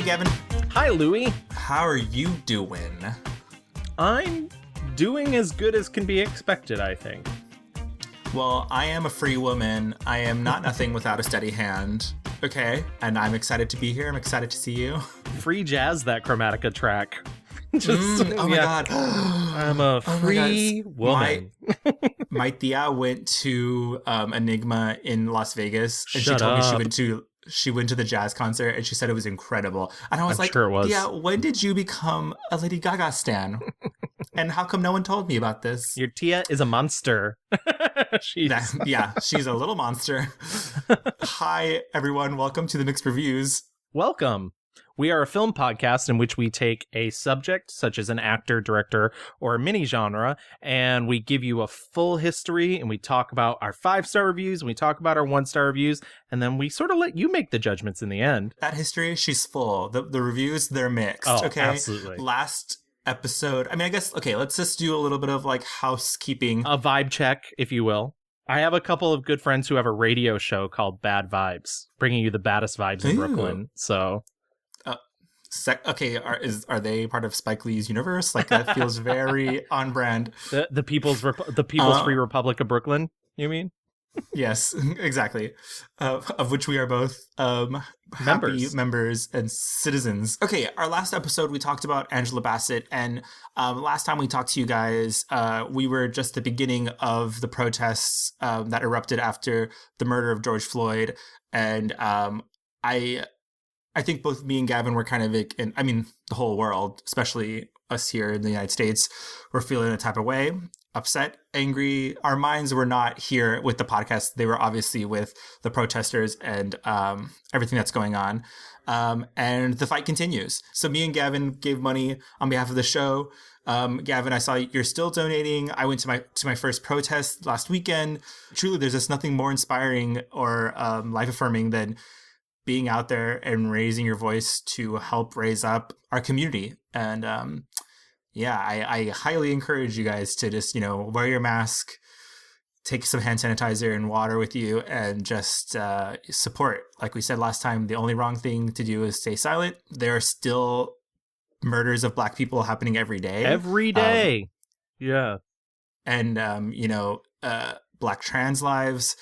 Gavin. Hi, Louie. How are you doing? I'm doing as good as can be expected, I think. Well, I am a free woman. I am not nothing without a steady hand. Okay, and I'm excited to be here. I'm excited to see you. Free jazz, that Chromatica track. Oh my god. I'm a free woman. My tia went to Enigma in Las Vegas, and Shut she told up. me she went to the jazz concert, and she said it was incredible. And I was I'm sure it was. yeah, when did you become a Lady Gaga stan? And how come no one told me about this? Your tia is a monster. She's a little monster. Hi, everyone. Welcome to the Mixed Reviews. Welcome. We are a film podcast in which we take a subject, such as an actor, director, or a mini genre, and we give you a full history, and we talk about our 5-star reviews, and we talk about our 1-star reviews, and then we sort of let you make the judgments in the end. That history, she's full. The reviews, they're mixed. Oh, okay? Absolutely. Last episode, let's just do a little bit of housekeeping. A vibe check, if you will. I have a couple of good friends who have a radio show called Bad Vibes, bringing you the baddest vibes in Brooklyn. So, are they part of Spike Lee's universe? That feels very on brand. The People's Free Republic of Brooklyn, you mean? Yes, exactly. Of which we are both happy members and citizens. Okay, our last episode we talked about Angela Bassett, and last time we talked to you guys, we were just at the beginning of the protests that erupted after the murder of George Floyd, and I think both me and Gavin were kind of, the whole world, especially us here in the United States, were feeling a type of way, upset, angry. Our minds were not here with the podcast. They were obviously with the protesters and everything that's going on. And the fight continues. So me and Gavin gave money on behalf of the show. Gavin, I saw you're still donating. I went to my first protest last weekend. Truly, there's just nothing more inspiring or life-affirming than being out there and raising your voice to help raise up our community. And I highly encourage you guys to just, wear your mask, take some hand sanitizer and water with you, and just support. Like we said last time, the only wrong thing to do is stay silent. There are still murders of Black people happening every day. Every day. Yeah. And, Black trans lives.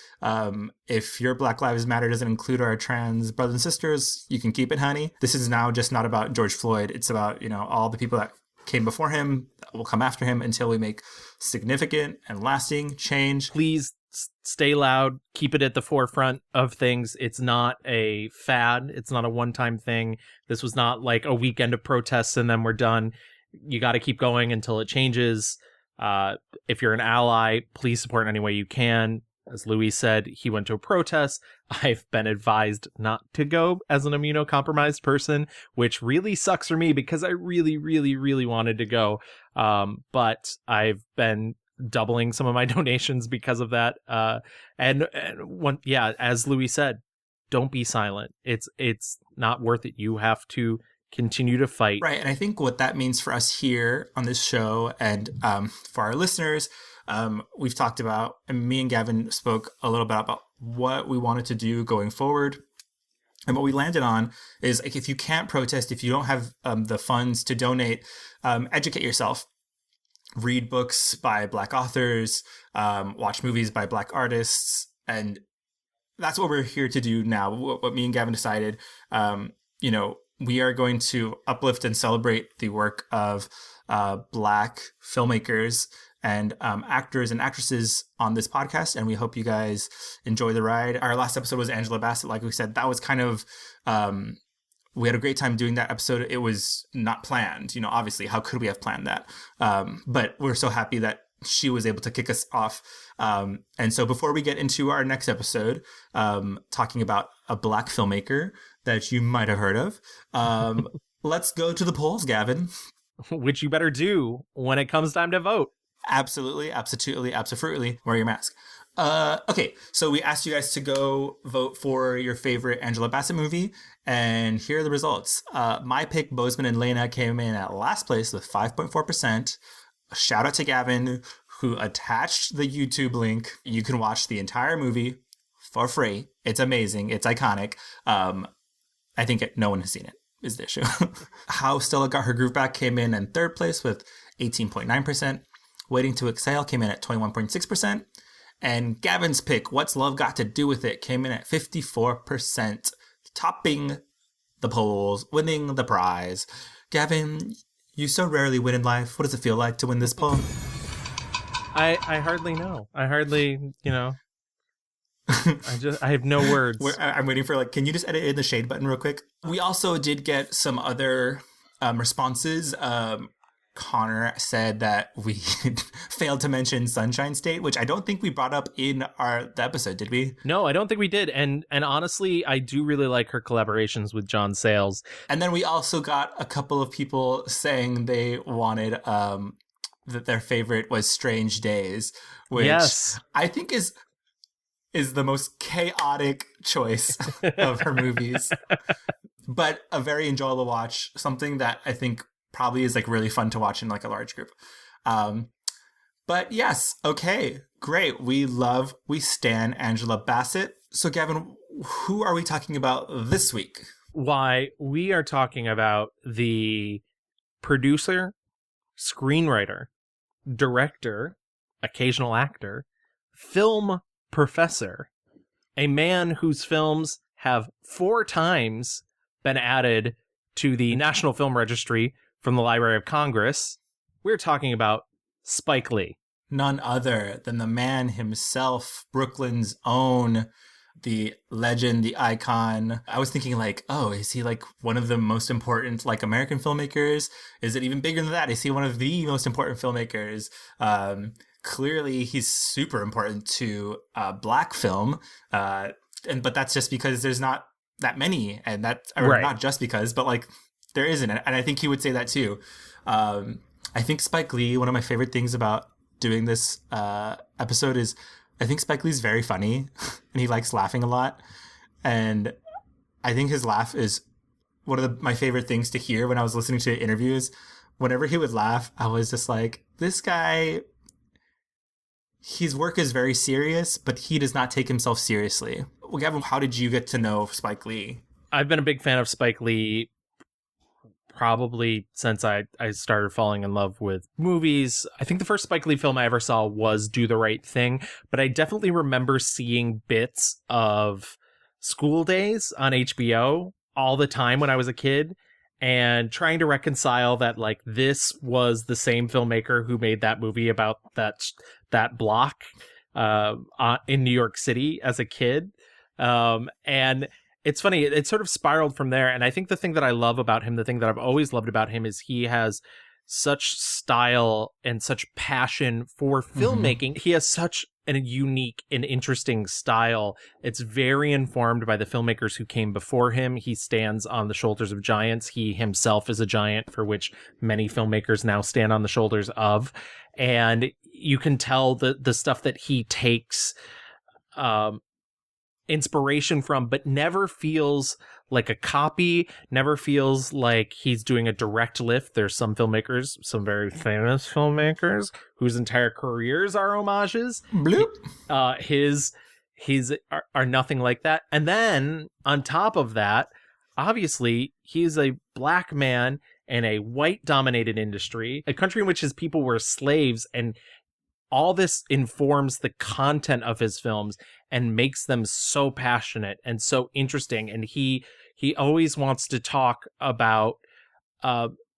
If your Black Lives Matter doesn't include our trans brothers and sisters, you can keep it, honey. This is now just not about George Floyd. It's about, all the people that came before him, that will come after him, until we make significant and lasting change. Please stay loud. Keep it at the forefront of things. It's not a fad. It's not a one-time thing. This was not like a weekend of protests and then we're done. You got to keep going until it changes. If you're an ally, please support in any way you can. As Louis said, he went to a protest. I've been advised not to go as an immunocompromised person, which really sucks for me because I really, really, really wanted to go. But I've been doubling some of my donations because of that. As Louis said, don't be silent. It's not worth it. You have to continue to fight. Right. And I think what that means for us here on this show and for our listeners, we've talked about, and me and Gavin spoke a little bit about what we wanted to do going forward. And what we landed on is, if you can't protest, if you don't have the funds to donate, educate yourself. Read books by Black authors, watch movies by Black artists. And that's what we're here to do now. What me and Gavin decided, we are going to uplift and celebrate the work of Black filmmakers and actors and actresses on this podcast, and we hope you guys enjoy the ride. Our last episode was Angela Bassett. Like we said, that was kind of, we had a great time doing that episode. It was not planned, obviously, how could we have planned that? But we're so happy that she was able to kick us off. And so before we get into our next episode, talking about a Black filmmaker that you might have heard of, let's go to the polls, Gavin. Which you better do when it comes time to vote. Absolutely. Wear your mask. Okay, so we asked you guys to go vote for your favorite Angela Bassett movie, and here are the results. My pick, Bozeman and Lena, came in at last place with 5.4%. Shout out to Gavin, who attached the YouTube link. You can watch the entire movie for free. It's amazing. It's iconic. I think no one has seen it. is the issue. How Stella Got Her Groove Back came in third place with 18.9%. Waiting to Exhale came in at 21.6%. And Gavin's pick, What's Love Got to Do With It, came in at 54%, topping the polls, winning the prize. Gavin, you so rarely win in life. What does it feel like to win this poll? I hardly know. I hardly, I have no words. I'm waiting for can you just edit in the shade button real quick? We also did get some other responses. Connor said that we failed to mention Sunshine State, which I don't think we brought up in the episode, did we? No, I don't think we did. And honestly, I do really like her collaborations with John Sayles. And then we also got a couple of people saying they wanted that their favorite was Strange Days, which yes. I think is the most chaotic choice of her movies, but a very enjoyable watch. Something that I think probably is really fun to watch in a large group. But yes, okay, great. We stan Angela Bassett. So Gavin, who are we talking about this week? Why, we are talking about the producer, screenwriter, director, occasional actor, film professor, a man whose films have 4 times been added to the National Film Registry from the Library of Congress. We're talking about Spike Lee. None other than the man himself, Brooklyn's own, the legend, the icon. I was thinking is he one of the most important American filmmakers? Is it even bigger than that? Is he one of the most important filmmakers? Clearly he's super important to Black film. But that's just because there's not that many, and not just because, but there isn't. And I think he would say that too. I think Spike Lee, one of my favorite things about doing this episode is I think Spike Lee's very funny and he likes laughing a lot. And I think his laugh is one of my favorite things to hear when I was listening to interviews. Whenever he would laugh, I was just this guy, his work is very serious, but he does not take himself seriously. Well, Gavin, how did you get to know Spike Lee? I've been a big fan of Spike Lee probably since I started falling in love with movies. I think the first Spike Lee film I ever saw was Do the Right Thing, but I definitely remember seeing bits of School Days on HBO all the time when I was a kid and trying to reconcile that this was the same filmmaker who made that movie about that block in New York City as a kid. And it's funny, it sort of spiraled from there. And I think the thing that I love about him, the thing that I've always loved about him, is he has such style and such passion for filmmaking. He has such a unique and interesting style. It's very informed by the filmmakers who came before him. He stands on the shoulders of giants. He himself is a giant for which many filmmakers now stand on the shoulders of. And you can tell the stuff that he takes inspiration from, but never feels like a copy, never feels like he's doing a direct lift. There's some filmmakers, some very famous filmmakers, whose entire careers are homages. Bloop. His are nothing like that. And then on top of that, obviously, he's a Black man in a white-dominated industry, a country in which his people were slaves, and all this informs the content of his films and makes them so passionate and so interesting. And he always wants to talk about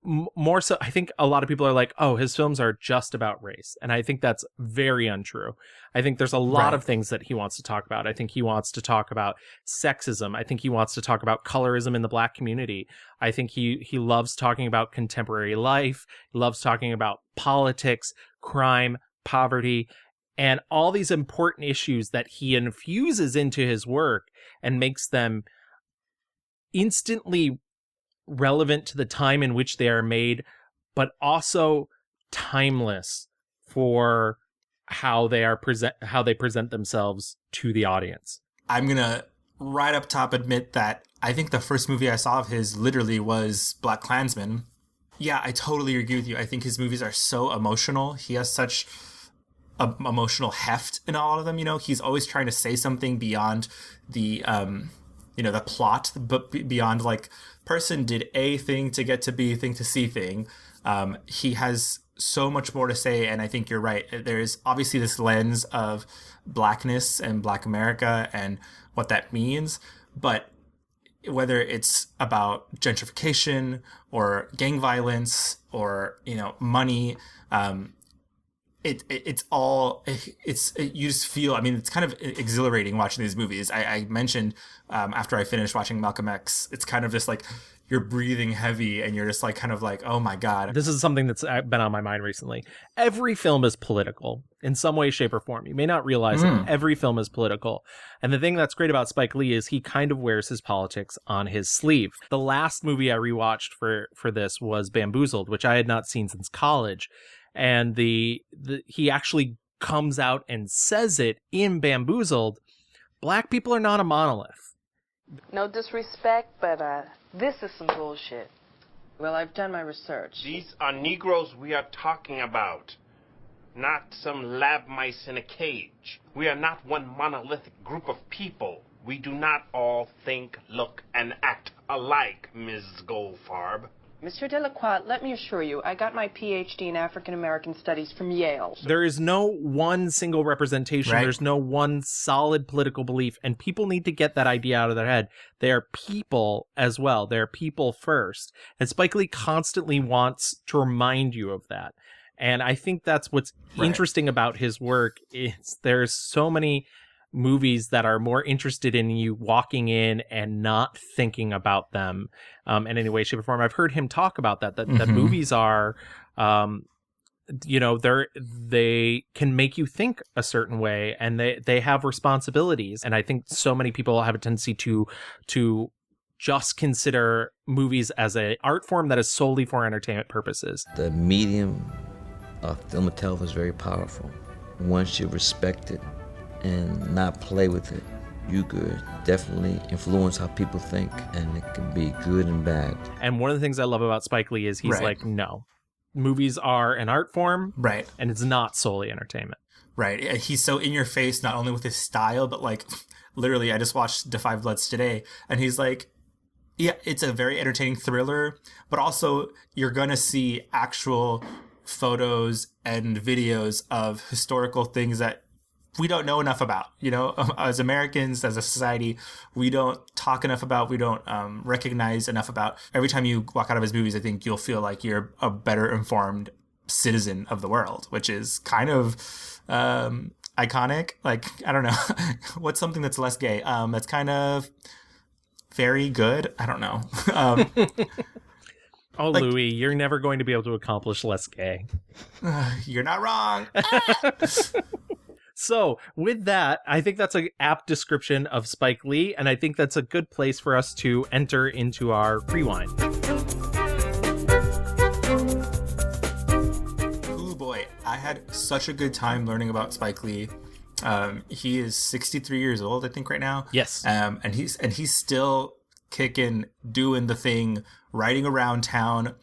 more so. I think a lot of people are like, oh, his films are just about race. And I think that's very untrue. I think there's a lot of things that he wants to talk about. I think he wants to talk about sexism. I think he wants to talk about colorism in the Black community. I think he loves talking about contemporary life. He loves talking about politics, crime, poverty, and all these important issues that he infuses into his work and makes them instantly relevant to the time in which they are made, but also timeless for how they present themselves to the audience. I'm gonna right up top admit that I think the first movie I saw of his literally was Black Klansman. Yeah, I totally agree with you. I think his movies are so emotional. He has such emotional heft in all of them. He's always trying to say something beyond the the plot, but beyond like person did A thing to get to B thing to C thing. He has so much more to say, and I think you're right. There's obviously this lens of blackness and Black America and what that means, but whether it's about gentrification or gang violence or money, you just feel, I mean, it's kind of exhilarating watching these movies. I mentioned after I finished watching Malcolm X, it's kind of just like you're breathing heavy and you're just like kind of like, oh my God. This is something that's been on my mind recently. Every film is political in some way, shape, or form. You may not realize it. Every film is political. And the thing that's great about Spike Lee is he kind of wears his politics on his sleeve. The last movie I rewatched for this was Bamboozled, which I had not seen since college. And he actually comes out and says it in Bamboozled. Black people are not a monolith. No disrespect, but this is some bullshit. Well, I've done my research. These are Negroes we are talking about, not some lab mice in a cage. We are not one monolithic group of people. We do not all think, look, and act alike, Ms. Goldfarb. Monsieur Delacroix, let me assure you, I got my PhD in African American Studies from Yale. There is no one single representation. Right. There's no one solid political belief, and people need to get that idea out of their head. They are people as well. They're people first. And Spike Lee constantly wants to remind you of that. And I think that's what's interesting about his work. Is there's so many movies that are more interested in you walking in and not thinking about them in any way, shape, or form. I've heard him talk about that movies are, they can make you think a certain way, and they have responsibilities. And I think so many people have a tendency to just consider movies as an art form that is solely for entertainment purposes. The medium of film and television is very powerful. Once you respect it and not play with it, you could definitely influence how people think, and it can be good and bad. And one of the things I love about Spike Lee is he's like, no, movies are an art form, right? And it's not solely entertainment. Right. He's so in your face, not only with his style, but like literally, I just watched Da 5 Bloods today, and he's like, yeah, it's a very entertaining thriller, but also you're going to see actual photos and videos of historical things that we don't know enough about. As Americans, as a society, we don't talk enough about, we don't recognize enough about. Every time you walk out of his movies, I think you'll feel like you're a better informed citizen of the world, which is kind of iconic. Like, I don't know, what's something that's less gay? That's kind of very good. I don't know. Oh, like, Louie, you're never going to be able to accomplish less gay. You're not wrong. So with that, I think that's an apt description of Spike Lee, and I think that's a good place for us to enter into our rewind. Ooh, boy, I had such a good time learning about Spike Lee. He is 63 years old, I think, right now. Yes. And he's still kicking, doing the thing, riding around town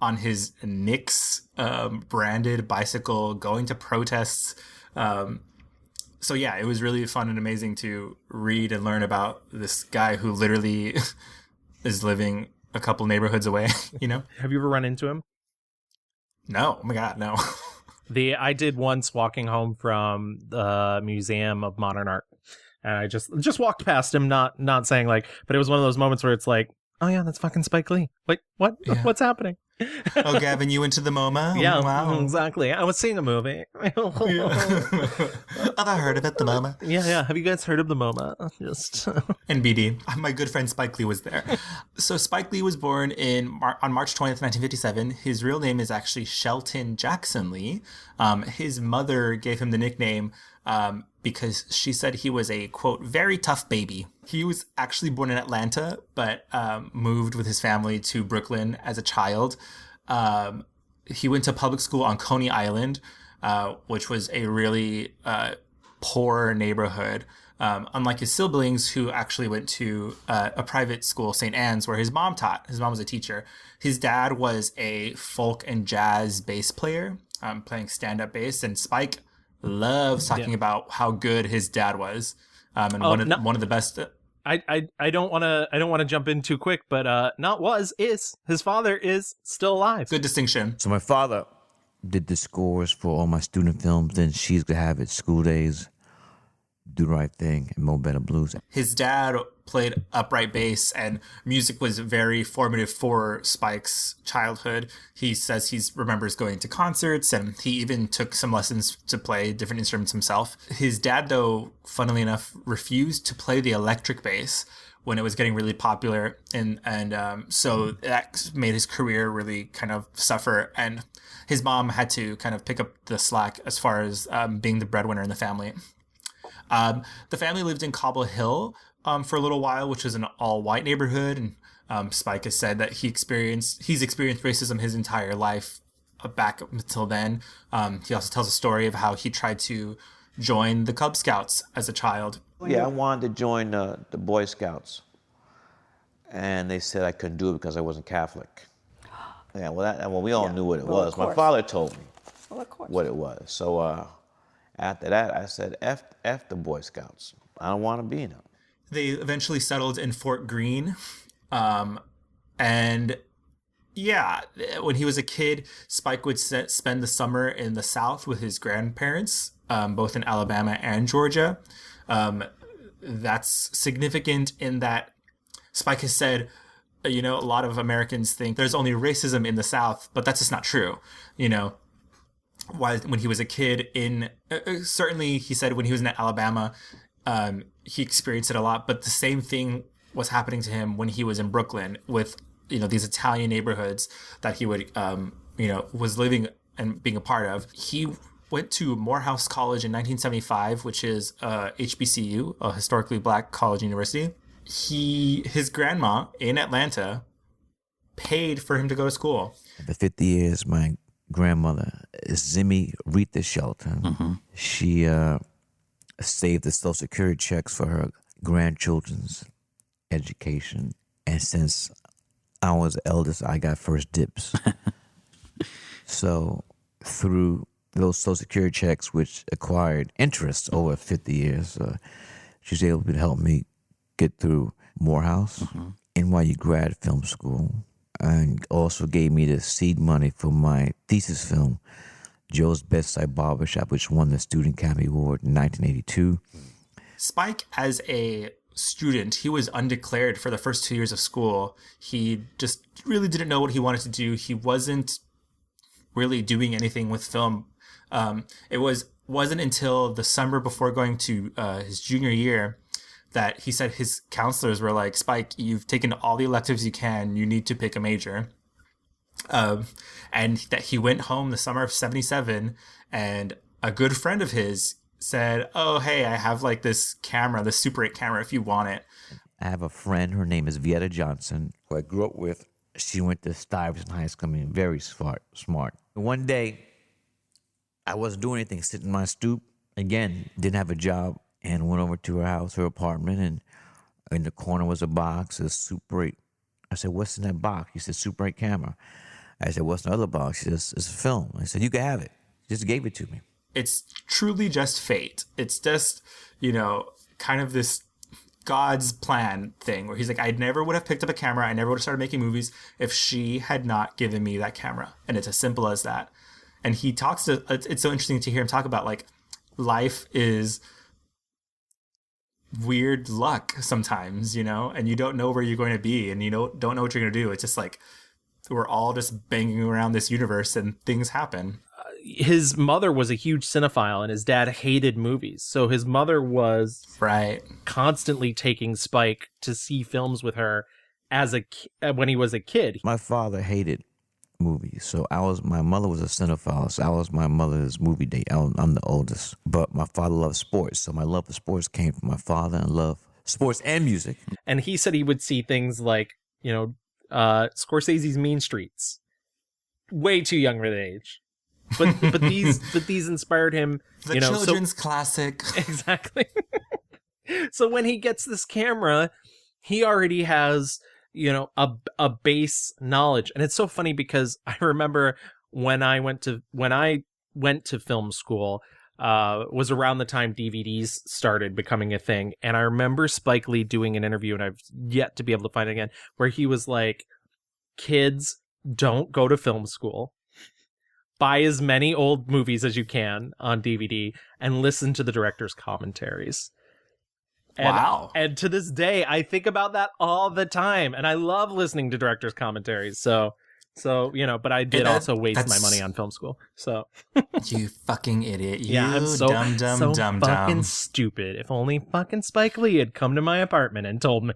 on his Knicks branded bicycle, going to protests. So yeah, it was really fun and amazing to read and learn about this guy who literally is living a couple neighborhoods away, Have you ever run into him? No. Oh my God, no. I did once walking home from the Museum of Modern Art, and I just walked past him, not saying like, but it was one of those moments where it's like, oh yeah, that's fucking Spike Lee. Like, what? Yeah. What's happening? Oh, Gavin, you went to the MoMA? Yeah, wow. Exactly. I was seeing a movie. Have I heard of it, the MoMA? Yeah. Have you guys heard of the MoMA? Just NBD. My good friend Spike Lee was there. So Spike Lee was born on March 20th, 1957. His real name is actually Shelton Jackson Lee. His mother gave him the nickname because she said he was a, quote, very tough baby. He was actually born in Atlanta, but moved with his family to Brooklyn as a child. He went to public school on Coney Island, which was a really poor neighborhood. Unlike his siblings, who actually went to a private school, St. Anne's, where his mom taught. His mom was a teacher. His dad was a folk and jazz bass player, playing stand-up bass, and Spike loves talking about how good his dad was. And one of the best. I don't want to jump in too quick, but is his father is still alive. Good distinction. So my father did the scores for all my student films. Then She's Gonna Have It, School Days, Do the Right Thing, and Mo Better Blues. His dad played upright bass, and music was very formative for Spike's childhood. He says he remembers going to concerts, and he even took some lessons to play different instruments himself. His dad, though, funnily enough, refused to play the electric bass when it was getting really popular, and so that made his career really kind of suffer. And his mom had to kind of pick up the slack as far as being the breadwinner in the family. The family lived in Cobble Hill for a little while, which was an all-white neighborhood. And Spike has said that he's experienced racism his entire life back until then. He also tells a story of how he tried to join the Cub Scouts as a child. Yeah, I wanted to join the Boy Scouts, and they said I couldn't do it because I wasn't Catholic. Yeah, well, we all knew what it was. My father told me what it was. So after that, I said, F the Boy Scouts. I don't want to be in them. They eventually settled in Fort Greene. And yeah, when he was a kid, Spike would spend the summer in the South with his grandparents, both in Alabama and Georgia. That's significant in that Spike has said, a lot of Americans think there's only racism in the South, but that's just not true. When he was a kid certainly he said when he was in Alabama, he experienced it a lot, but the same thing was happening to him when he was in Brooklyn with, these Italian neighborhoods that he would, was living and being a part of. He went to Morehouse College in 1975, which is HBCU, a historically black college university. His grandma in Atlanta paid for him to go to school. For 50 years, my grandmother, Zimmy Rita Shelton, she saved the Social Security checks for her grandchildren's education. And since I was the eldest, I got first dibs. So through those Social Security checks, which acquired interest over 50 years, she was able to help me get through Morehouse, NYU grad film school, and also gave me the seed money for my thesis film, Joe's Bedside Barbershop, which won the Student Academy Award in 1982. Spike, as a student, he was undeclared for the first 2 years of school. He just really didn't know what he wanted to do. He wasn't really doing anything with film. It wasn't until the summer before going to his junior year that he said his counselors were like, Spike, you've taken all the electives you can. You need to pick a major. And that he went home the summer of 77, and a good friend of his said, oh, hey, I have like this camera, this Super 8 camera, if you want it. I have a friend, her name is Vieta Johnson, who I grew up with. She went to Stuyvesant High School, very smart. One day, I wasn't doing anything, sitting in my stoop. Again, didn't have a job, and went over to her house, her apartment, and in the corner was a box, a Super 8. I said, what's in that box? She said, Super 8 camera. I said, what's in the other box? She says, it's a film. I said, you can have it. She just gave it to me. It's truly just fate. It's just, kind of this God's plan thing where he's like, I never would have picked up a camera. I never would have started making movies if she had not given me that camera. And it's as simple as that. And he talks to, it's so interesting to hear him talk about like life is weird luck sometimes, and you don't know where you're going to be, and you don't know what you're going to do. It's just like, we're all just banging around this universe and things happen. His mother was a huge cinephile, and his dad hated movies. So his mother was constantly taking Spike to see films with her when he was a kid. My father hated movies, so my mother was a cinephile, so I was my mother's movie date. I'm the oldest, but my father loved sports, so my love for sports came from my father, and love sports and music. And he said he would see things like, Scorsese's Mean Streets, way too young for the age. But these inspired him. The children's classic. Exactly. So when he gets this camera, he already has, a base knowledge. And it's so funny because I remember when I went to film school, was around the time DVDs started becoming a thing. And I remember Spike Lee doing an interview, and I've yet to be able to find it again, where he was like, kids, don't go to film school. Buy as many old movies as you can on DVD and listen to the director's commentaries. And, Wow. And to this day, I think about that all the time. And I love listening to director's commentaries. So but I did also waste my money on film school. So you fucking idiot. You I'm so dumb. fucking stupid. If only fucking Spike Lee had come to my apartment and told me.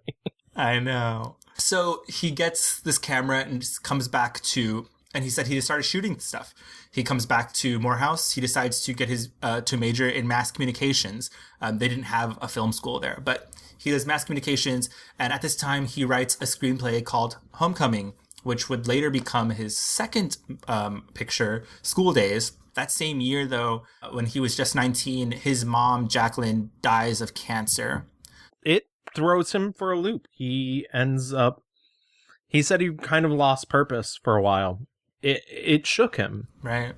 I know. So he gets this camera and comes back to, and he said he started shooting stuff. He comes back to Morehouse. He decides to get his to major in mass communications. They didn't have a film school there, but he does mass communications. And at this time, he writes a screenplay called Homecoming, which would later become his second picture, School Days. That same year, though, when he was just 19, his mom, Jacqueline, dies of cancer. It throws him for a loop. He said he kind of lost purpose for a while. It shook him. Right.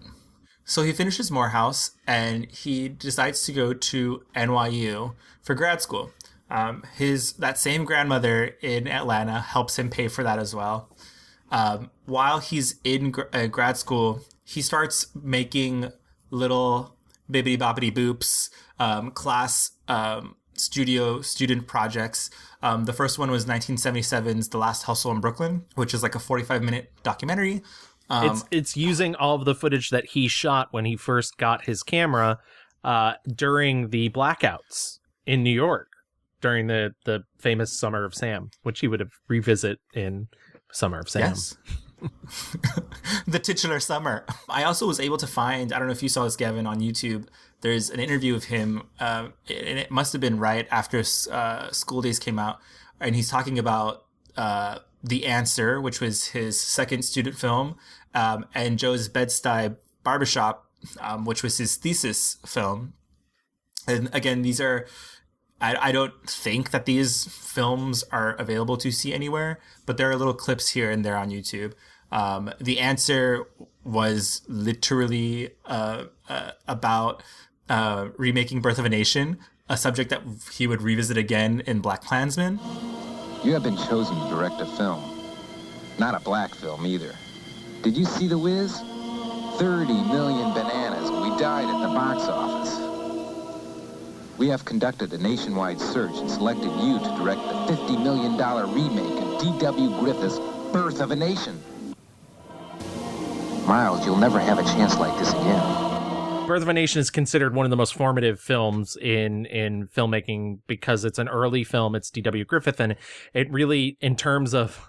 So he finishes Morehouse and he decides to go to NYU for grad school. That same grandmother in Atlanta helps him pay for that as well. While he's in grad school, he starts making little bibbidi boppity boops, class student projects. The first one was 1977's The Last Hustle in Brooklyn, which is like a 45-minute documentary. It's using all of the footage that he shot when he first got his camera during the blackouts in New York during the famous Summer of Sam, which he would have revisit in Summer of Sam. Yes. The titular summer. I also was able to find, I don't know if you saw this, Gavin, on YouTube, there's an interview of him, and it must have been right after School Days came out, and he's talking about The Answer, which was his second student film, and Joe's Bed-Stuy Barbershop, which was his thesis film. And again, these are, I don't think that these films are available to see anywhere, but there are little clips here and there on YouTube. The Answer was literally about remaking Birth of a Nation, a subject that he would revisit again in BlacKkKlansman. You have been chosen to direct a film. Not a black film either. Did you see The Wiz? 30 million bananas. We died at the box office. We have conducted a nationwide search and selected you to direct the $50 million remake of D.W. Griffith's Birth of a Nation. Miles, you'll never have a chance like this again. Birth of a Nation is considered one of the most formative films in filmmaking because it's an early film. It's D.W. Griffith, and it really, in terms of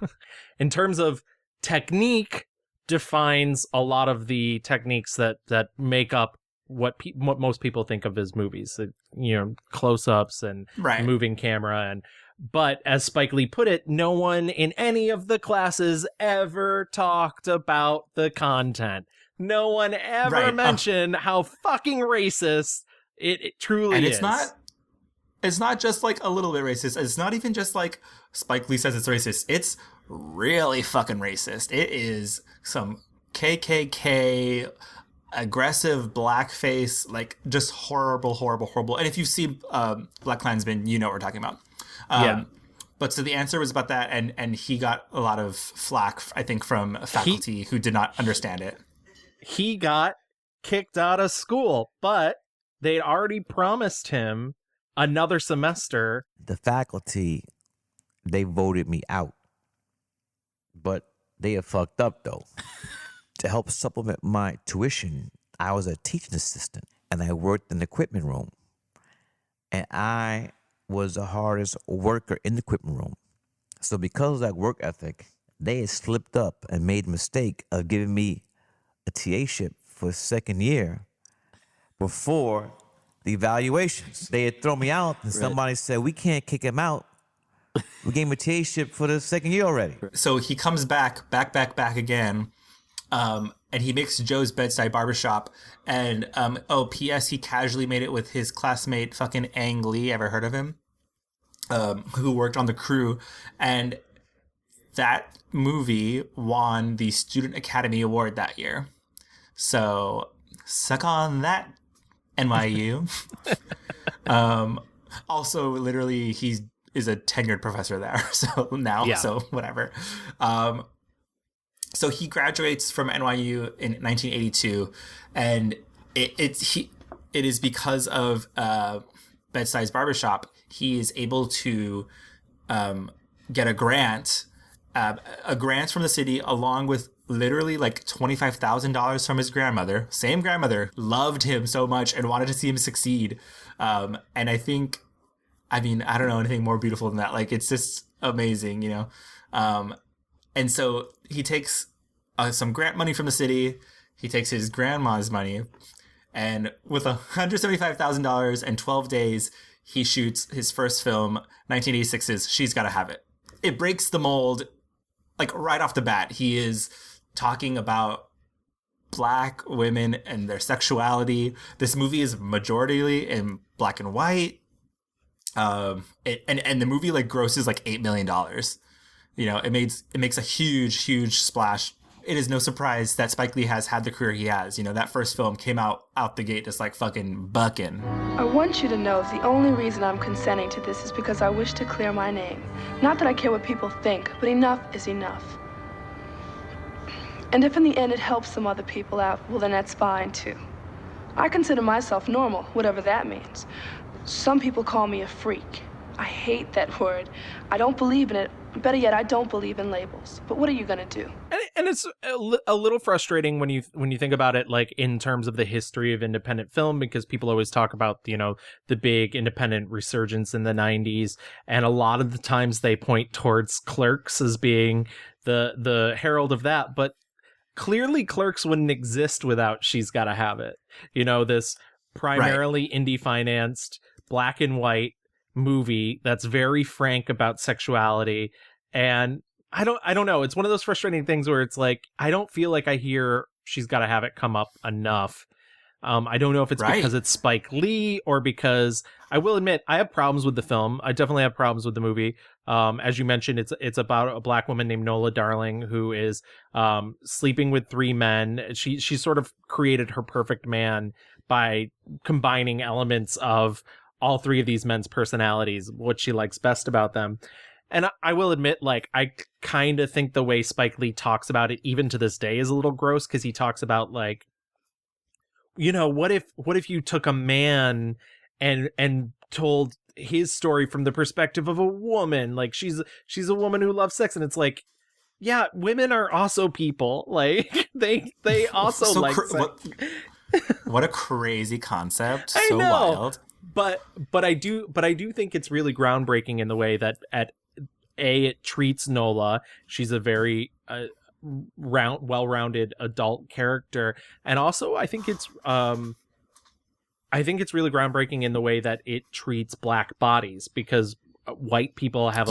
technique, defines a lot of the techniques that make up what most people think of as movies. Close-ups and moving camera, but as Spike Lee put it, no one in any of the classes ever talked about the content. No one ever mentioned how fucking racist it truly is. And it's not just like a little bit racist. It's not even just like Spike Lee says it's racist. It's really fucking racist. It is some KKK, aggressive blackface, like just horrible. And if you see BlacKkKlansman, you know what we're talking about. But so The Answer was about that, and he got a lot of flack, I think, from faculty who did not understand it. He got kicked out of school, but they'd already promised him another semester. The faculty, they voted me out. But they have fucked up, though. To help supplement my tuition, I was a teaching assistant, and I worked in the equipment room. And I was the hardest worker in the equipment room. So because of that work ethic, they had slipped up and made a mistake of giving me a TA-ship for second year before the evaluations. They had thrown me out, and somebody said, we can't kick him out. We gave him a TA-ship for the second year already. So he comes back again, and he makes Joe's Bed-Stuy Barbershop. And, P.S., he casually made it with his classmate fucking Ang Lee. Ever heard of him? Who worked on the crew. And that movie won the Student Academy Award that year. So suck on that, NYU. Also, literally, he is a tenured professor there. So now, Yeah. so whatever. So he graduates from NYU in 1982, and it is because of Bed-Stuy Barbershop. He is able to get a grant from the city, along with literally like $25,000 from his grandmother. Same grandmother, loved him so much and wanted to see him succeed. And I think, I don't know anything more beautiful than that. Like, it's just amazing, you know? And so he takes some grant money from the city. He takes his grandma's money, and with $175,000 and 12 days, he shoots his first film, 1986's She's Gotta Have It. It breaks the mold, like, right off the bat. He is talking about Black women and their sexuality. This movie is majority in black and white. And the movie like grosses like $8 million. You know, it makes a huge splash. It is no surprise that Spike Lee has had the career he has. You know, that first film came out the gate just like fucking bucking. I want you to know the only reason I'm consenting to this is because I wish to clear my name. Not that I care what people think, but enough is enough. And if in the end it helps some other people out, well, then that's fine too. I consider myself normal, whatever that means. Some people call me a freak. I hate that word. I don't believe in it. Better yet, I don't believe in labels. But what are you gonna do? And it's a little frustrating when you think about it, like in terms of the history of independent film, because people always talk about, you know, the big independent resurgence in the 90s, and a lot of the times they point towards Clerks as being the herald of that, but clearly Clerks wouldn't exist without She's Gotta Have It. You know, this primarily indie financed black and white movie that's very frank about sexuality. And I don't know, it's one of those frustrating things where it's like, I don't feel like I hear She's Gotta Have It come up enough. I don't know if it's because it's Spike Lee or because, I will admit, I have problems with the film. I definitely have problems with the movie. As you mentioned, it's about a black woman named Nola Darling who is sleeping with three men. She sort of created her perfect man by combining elements of all three of these men's personalities, what she likes best about them. And I will admit, like, I kind of think the way Spike Lee talks about it, even to this day, is a little gross, because he talks about, like, you know, what if you took a man and told his story from the perspective of a woman? Like, she's a woman who loves sex, and it's like, yeah, women are also people. Like, they also so like sex. What a crazy concept. I so know. Wild. But I do think it's really groundbreaking in the way that it treats Nola. She's a very well-rounded adult character, and also I think it's really groundbreaking in the way that it treats black bodies, because white people have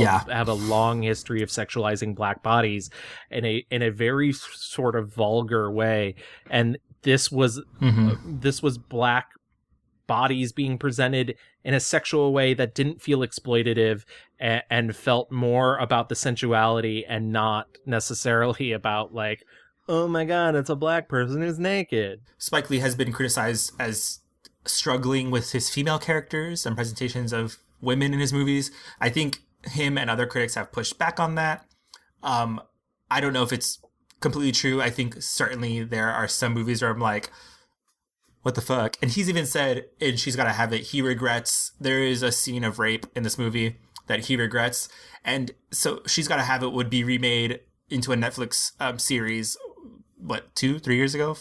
a long history of sexualizing black bodies in a very sort of vulgar way, and this was black bodies being presented in a sexual way that didn't feel exploitative and felt more about the sensuality and not necessarily about, like, oh my god, it's a black person who's naked. Spike Lee has been criticized as struggling with his female characters and presentations of women in his movies. I think him and other critics have pushed back on that. I don't know if it's completely true. I think certainly there are some movies where I'm like, what the fuck? And he's even said in She's Gotta Have It, he regrets, there is a scene of rape in this movie that he regrets. And so She's Gotta Have It would be remade into a Netflix series, what, 4 years ago?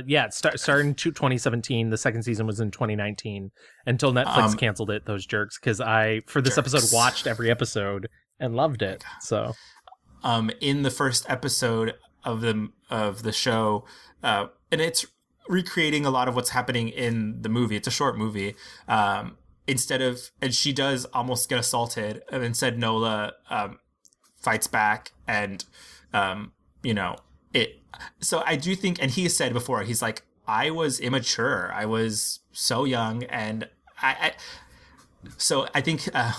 Yeah, it started in 2017. The second season was in 2019 until Netflix canceled it, those jerks, because I, for this episode, watched every episode and loved it. So in the first episode of the show, and it's recreating a lot of what's happening in the movie. It's a short movie. And she does almost get assaulted, and instead Nola fights back, and you know, it. So I do think, and he said before, he's like, I was immature. I was so young, and so I think at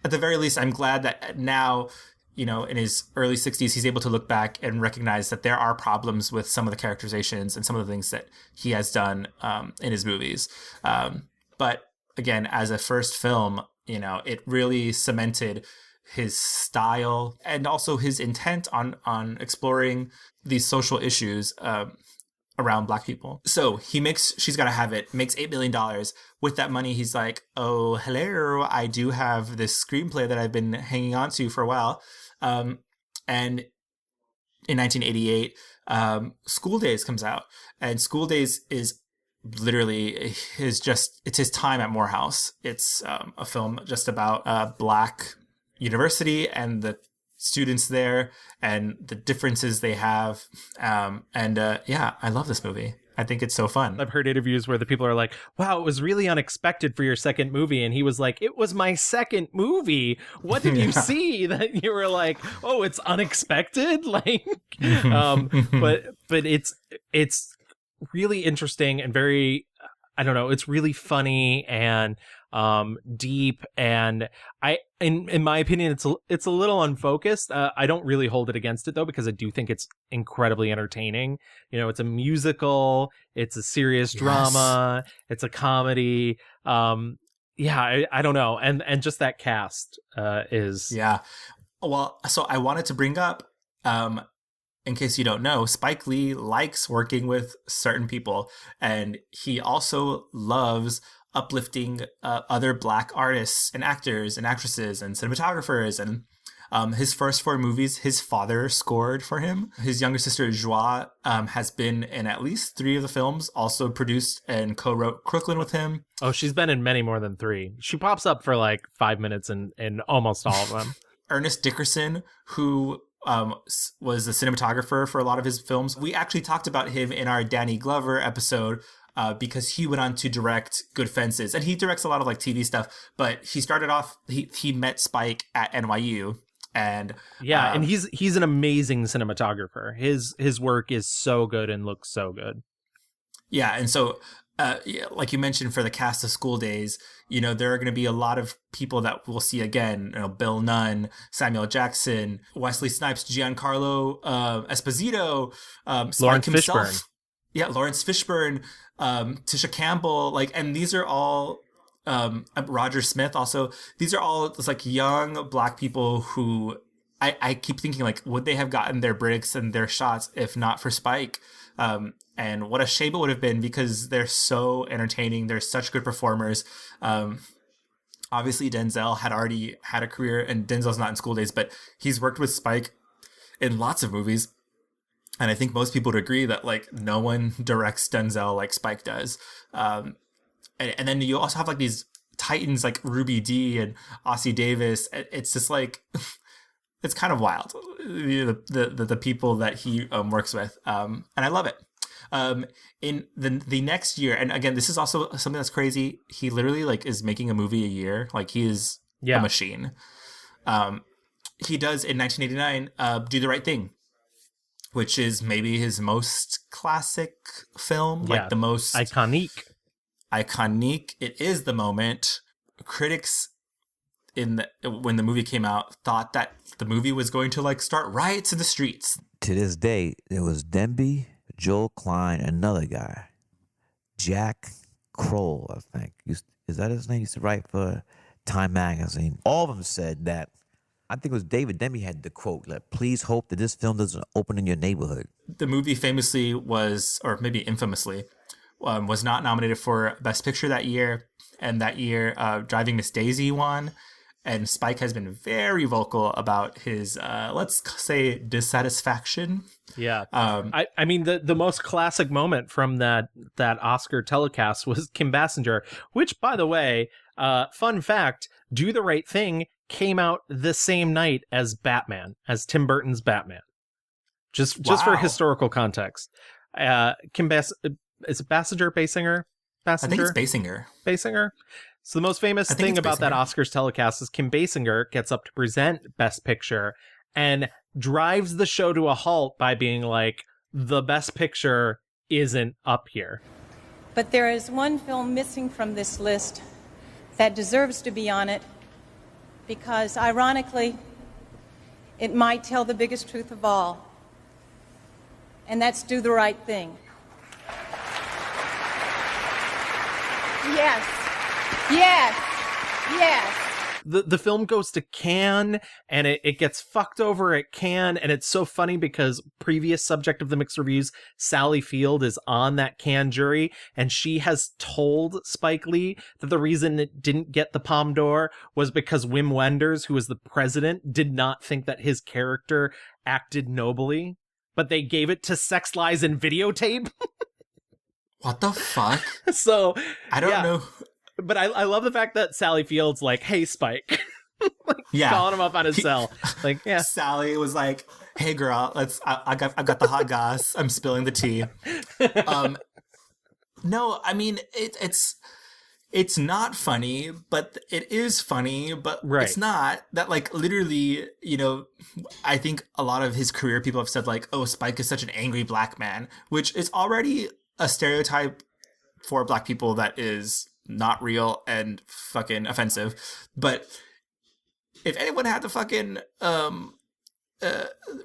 the very least, I'm glad that now in his early 60s, he's able to look back and recognize that there are problems with some of the characterizations and some of the things that he has done in his movies. But again, as a first film, it really cemented his style and also his intent on exploring these social issues around Black people. So he makes She's Gotta Have It, makes $8 million. With that money, he's like, oh, hello, I do have this screenplay that I've been hanging on to for a while. And in 1988, School Days comes out. And School Days is literally it's his time at Morehouse. It's a film just about a Black university and the students there and the differences they have. I love this movie. I think it's so fun. I've heard interviews where the people are like, wow, it was really unexpected for your second movie. And he was like, it was my second movie. What did you see that you were like, oh, it's unexpected? Like, but it's really interesting and very, I don't know, it's really funny and deep, and in my opinion, it's a little unfocused. I don't really hold it against it though, because I do think it's incredibly entertaining. It's a musical, it's a serious drama, it's a comedy. I don't know, and just that cast is Well, so I wanted to bring up, in case you don't know, Spike Lee likes working with certain people, and he also loves uplifting other Black artists and actors and actresses and cinematographers. And his first 4 movies, his father scored for him. His younger sister, Joie, has been in at least 3 of the films, also produced and co-wrote Crooklyn with him. Oh, she's been in many more than 3. She pops up for like 5 minutes in almost all of them. Ernest Dickerson, who was a cinematographer for a lot of his films. We actually talked about him in our Danny Glover episode, because he went on to direct Good Fences, and he directs a lot of like TV stuff. But he started off, he met Spike at NYU, and and he's an amazing cinematographer. His work is so good and looks so good. Yeah, and so like you mentioned, for the cast of School Days, there are going to be a lot of people that we'll see again. Bill Nunn, Samuel Jackson, Wesley Snipes, Giancarlo Esposito, Lawrence himself. Fishburne. Yeah, Lawrence Fishburne, Tisha Campbell, and these are all Roger Smith also. These are all just like young Black people who I keep thinking, like, would they have gotten their breaks and their shots if not for Spike? And what a shame it would have been, because they're so entertaining. They're such good performers. Obviously, Denzel had already had a career, and Denzel's not in School Days, but he's worked with Spike in lots of movies. And I think most people would agree that like no one directs Denzel like Spike does. And then you also have like these titans like Ruby Dee and Ossie Davis. It's just like, it's kind of wild, the people that he works with. And I love it. In the next year, and again, this is also something that's crazy. He literally like is making a movie a year. Like he is a machine. He does in 1989, Do the Right Thing, which is maybe his most classic film, like the most iconic. It is the moment. Critics when the movie came out thought that the movie was going to like start riots in the streets. To this day, there was Denby, Joel Klein, another guy, Jack Kroll, I think. Is that his name? He used to write for Time Magazine. All of them said that. I think it was David Demi had the quote, like, please hope that this film doesn't open in your neighborhood. The movie famously was, or maybe infamously, was not nominated for Best Picture that year. And that year, Driving Miss Daisy won. And Spike has been very vocal about his, let's say, dissatisfaction. Yeah. I mean, the most classic moment from that Oscar telecast was Kim Basinger, which, by the way, fun fact, Do the Right Thing came out the same night as Batman, as Tim Burton's Batman. Just for historical context. Is it Basinger? I think it's Basinger. Basinger? So the most famous thing about that Oscars telecast is Kim Basinger gets up to present Best Picture and drives the show to a halt by being like, the Best Picture isn't up here. But there is one film missing from this list that deserves to be on it because, ironically, it might tell the biggest truth of all. And that's do the right thing. Yes. Yes. Yes. The film goes to Cannes, and it gets fucked over at Cannes, and it's so funny because previous subject of the mixed reviews, Sally Field, is on that Cannes jury, and she has told Spike Lee that the reason it didn't get the Palme d'Or was because Wim Wenders, who was the president, did not think that his character acted nobly, but they gave it to Sex, Lies, and Videotape. What the fuck? So I don't know. But I love the fact that Sally Field's like, "Hey, Spike," calling him up on his cell. Like, yeah. Sally was like, "Hey, girl, I've got the hot goss. I'm spilling the tea." No, I mean it's not funny, but it is funny, but it's not. That, like, literally, you know, I think a lot of his career people have said, like, "Oh, Spike is such an angry black man," which is already a stereotype for black people that is not real and fucking offensive. But if anyone had the fucking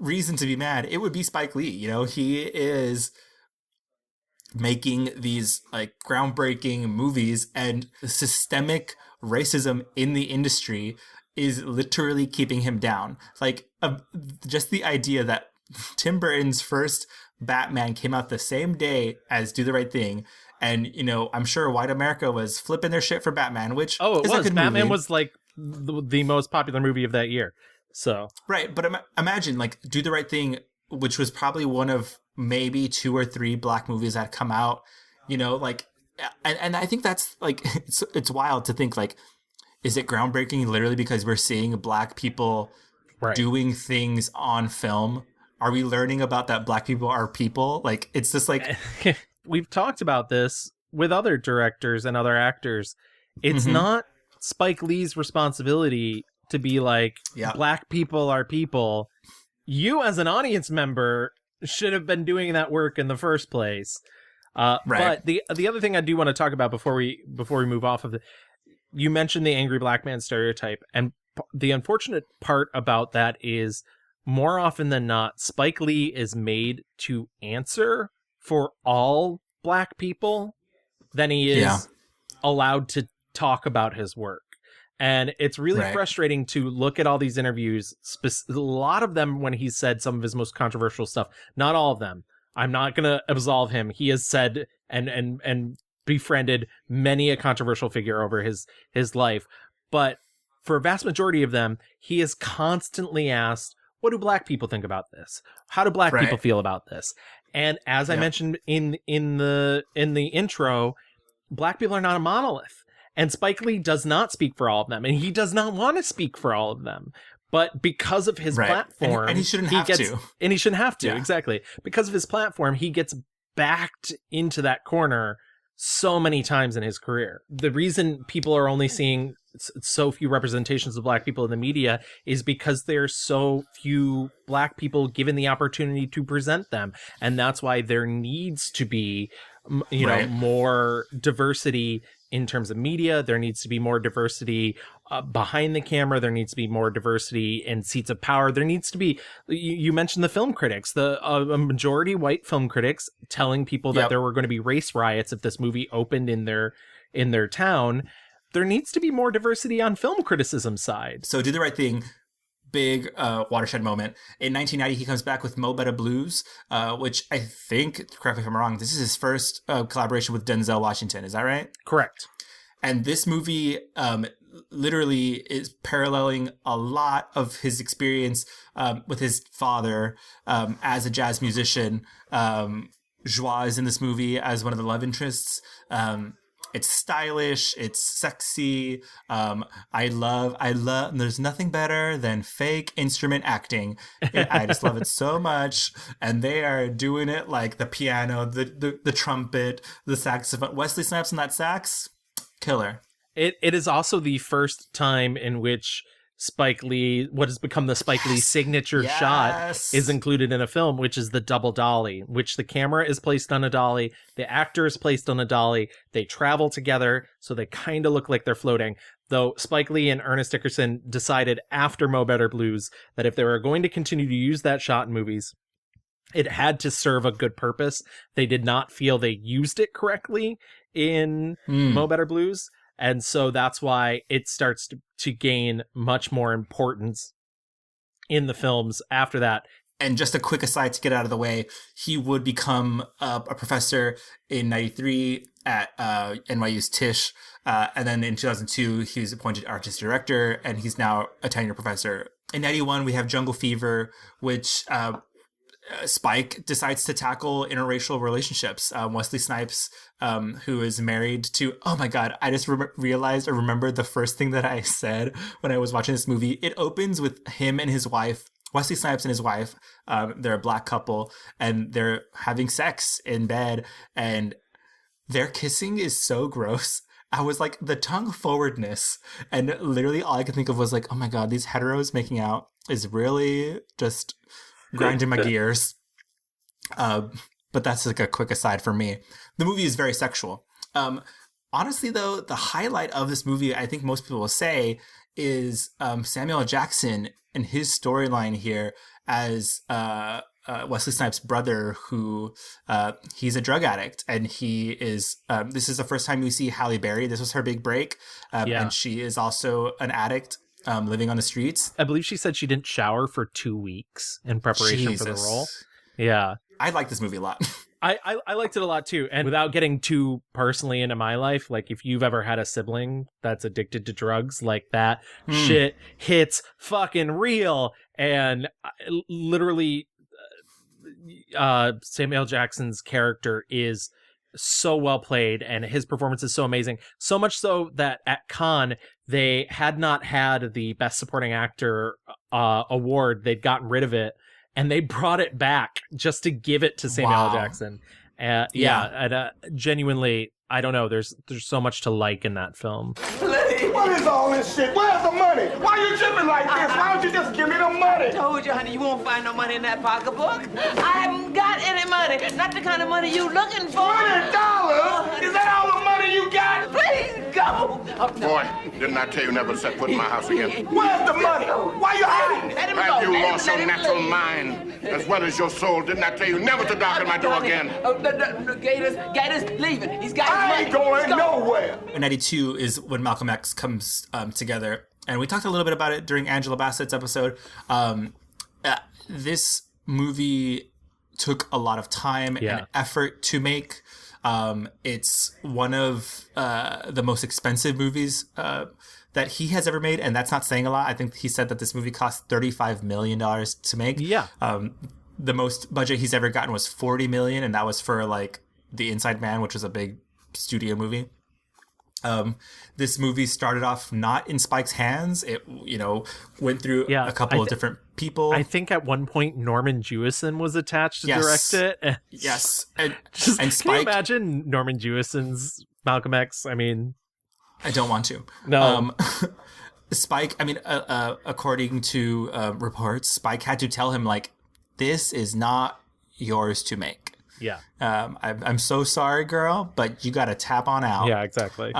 reason to be mad, it would be Spike Lee. You know, he is making these, like, groundbreaking movies, and systemic racism in the industry is literally keeping him down. Like, just the idea that Tim Burton's first Batman came out the same day as Do the Right Thing, and, you know, I'm sure white America was flipping their shit for Batman, which it is was. a good Batman movie. was like the most popular movie of that year. So right, but imagine, like, Do the Right Thing, which was probably one of maybe 2 or 3 black movies that come out. You know, like, and I think that's, like, it's wild to think, like, is it groundbreaking literally because we're seeing black people doing things on film? Are we learning about that black people are people? Like, it's just like... We've talked about this with other directors and other actors. It's not Spike Lee's responsibility to be like, black people are people. You, as an audience member, should have been doing that work in the first place. But the other thing I do want to talk about before we move off of it, you mentioned the angry black man stereotype, and the unfortunate part about that is, more often than not, Spike Lee is made to answer for all black people than he is allowed to talk about his work. And it's really frustrating to look at all these interviews, a lot of them when he said some of his most controversial stuff. Not all of them. I'm not going to absolve him. He has said and befriended many a controversial figure over his life. But for a vast majority of them, he is constantly asked, what do black people think about this? How do black people feel about this? And as I mentioned in the intro, black people are not a monolith. And Spike Lee does not speak for all of them, and he does not want to speak for all of them. But because of his platform, and he shouldn't have to. And he shouldn't have to, exactly. Because of his platform, he gets backed into that corner so many times in his career. The reason people are only seeing so few representations of black people in the media is because there's so few black people given the opportunity to present them. And that's why there needs to be, you know, more diversity in terms of media. There needs to be more diversity behind the camera. There needs to be more diversity in seats of power. There needs to be, you mentioned the film critics, a majority white film critics telling people that there were going to be race riots if this movie opened in their town. There needs to be more diversity on film criticism side. So Do the Right Thing, big watershed moment. In 1990, he comes back with Mo Better Blues, which I think, correct me if I'm wrong, this is his first collaboration with Denzel Washington. Is that right? Correct. And this movie literally is paralleling a lot of his experience with his father as a jazz musician. Joie is in this movie as one of the love interests. It's stylish. It's sexy. I love, there's nothing better than fake instrument acting. I just love it so much. And they are doing it like the piano, the trumpet, the saxophone. Wesley Snipes on that sax, killer. It is also the first time in which Spike Lee, what has become the Spike Lee signature shot, is included in a film, which is the double dolly, which the camera is placed on a dolly, the actor is placed on a dolly, they travel together, so they kind of look like they're floating. Though Spike Lee and Ernest Dickerson decided after Mo Better Blues that if they were going to continue to use that shot in movies, it had to serve a good purpose. They did not feel they used it correctly in Mo Better Blues. And so that's why it starts to gain much more importance in the films after that. And just a quick aside to get out of the way, he would become a professor in 93 at NYU's Tisch. And then in 2002, he was appointed artistic director, and he's now a tenured professor. In 91, we have Jungle Fever, which Spike decides to tackle interracial relationships. Wesley Snipes, who is married to, oh my God, I just realized or remembered the first thing that I said when I was watching this movie. It opens with him and his wife, Wesley Snipes and his wife. They're a black couple, and they're having sex in bed, and their kissing is so gross. I was like, the tongue forwardness, and literally all I could think of was like, oh my God, these heteros making out is really just grinding my gears. But that's like a quick aside for me. The movie is very sexual. Honestly, though, the highlight of this movie, I think most people will say, is Samuel L. Jackson and his storyline here as Wesley Snipes' brother, who he's a drug addict, and he is. This is the first time we see Halle Berry. This was her big break, and she is also an addict, living on the streets. I believe she said she didn't shower for 2 weeks in preparation for the role. Yeah, I like this movie a lot. I liked it a lot too. And without getting too personally into my life, like if you've ever had a sibling that's addicted to drugs, like that shit hits fucking real. And literally, Samuel L. Jackson's character is so well played, and his performance is so amazing. So much so that at Cannes, they had not had the Best Supporting Actor award. They'd gotten rid of it, and they brought it back just to give it to Samuel L. Jackson. And genuinely, I don't know. There's so much to like in that film. What is all this shit? Where's the money? Why you tripping like this? Why don't you just give me the money? I told you, honey, you won't find no money in that pocketbook. I haven't got any money. Not the kind of money you looking for. $20? Is that all the money you got? Please go. Boy, didn't I tell you never to set foot in my house again? Where's the money? Why you hiding? Let him go. Have you lost your natural mind as well as your soul? Didn't I tell you never to darken my door again? Gators leaving. He's got his I money. ain't going nowhere. In 92 is when Malcolm X comes together. And we talked a little bit about it during Angela Bassett's episode. This movie took a lot of time and effort to make. It's one of the most expensive movies that he has ever made. And that's not saying a lot. I think he said that this movie cost $35 million to make. Yeah. The most budget he's ever gotten was $40 million. And that was for like The Inside Man, which was a big studio movie. This movie started off not in Spike's hands. It, went through a couple of different people. I think at one point Norman Jewison was attached to direct it. Yes. And Spike, can you Spike, imagine Norman Jewison's Malcolm X? I mean, I don't want to. No. Spike, according to reports, Spike had to tell him, like, this is not yours to make. Yeah. I'm so sorry, girl, but you got to tap on out. Yeah, exactly.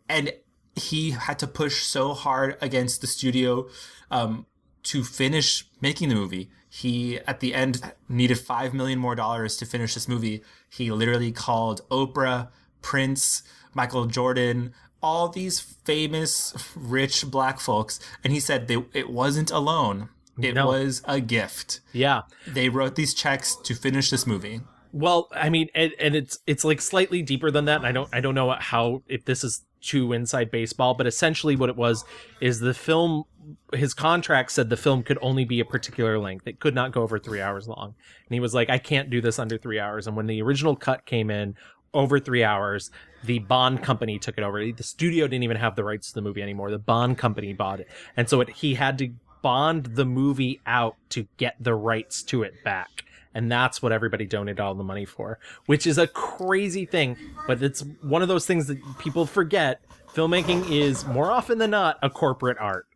And he had to push so hard against the studio to finish making the movie. He, at the end, needed $5 million more to finish this movie. He literally called Oprah, Prince, Michael Jordan, all these famous, rich black folks. And he said it wasn't a loan. It was a gift. Yeah. They wrote these checks to finish this movie. Well, I mean, and it's like slightly deeper than that. And I don't know if this is too inside baseball, but essentially what it was is the film, his contract said the film could only be a particular length. It could not go over 3 hours long. And he was like, I can't do this under 3 hours. And when the original cut came in over 3 hours, the Bond company took it over. The studio didn't even have the rights to the movie anymore. The Bond company bought it. And so he had to bond the movie out to get the rights to it back. And that's what everybody donated all the money for, which is a crazy thing. But it's one of those things that people forget. Filmmaking is more often than not a corporate art.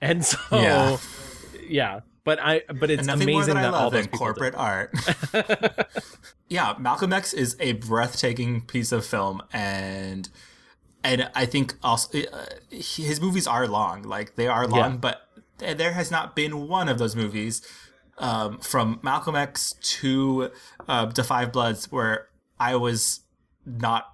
And so, yeah. But it's nothing amazing more that I that love all those than people corporate art. Yeah, Malcolm X is a breathtaking piece of film, and And I think also his movies are long, like they are long, but there has not been one of those movies from Malcolm X to Da 5 Bloods where I was not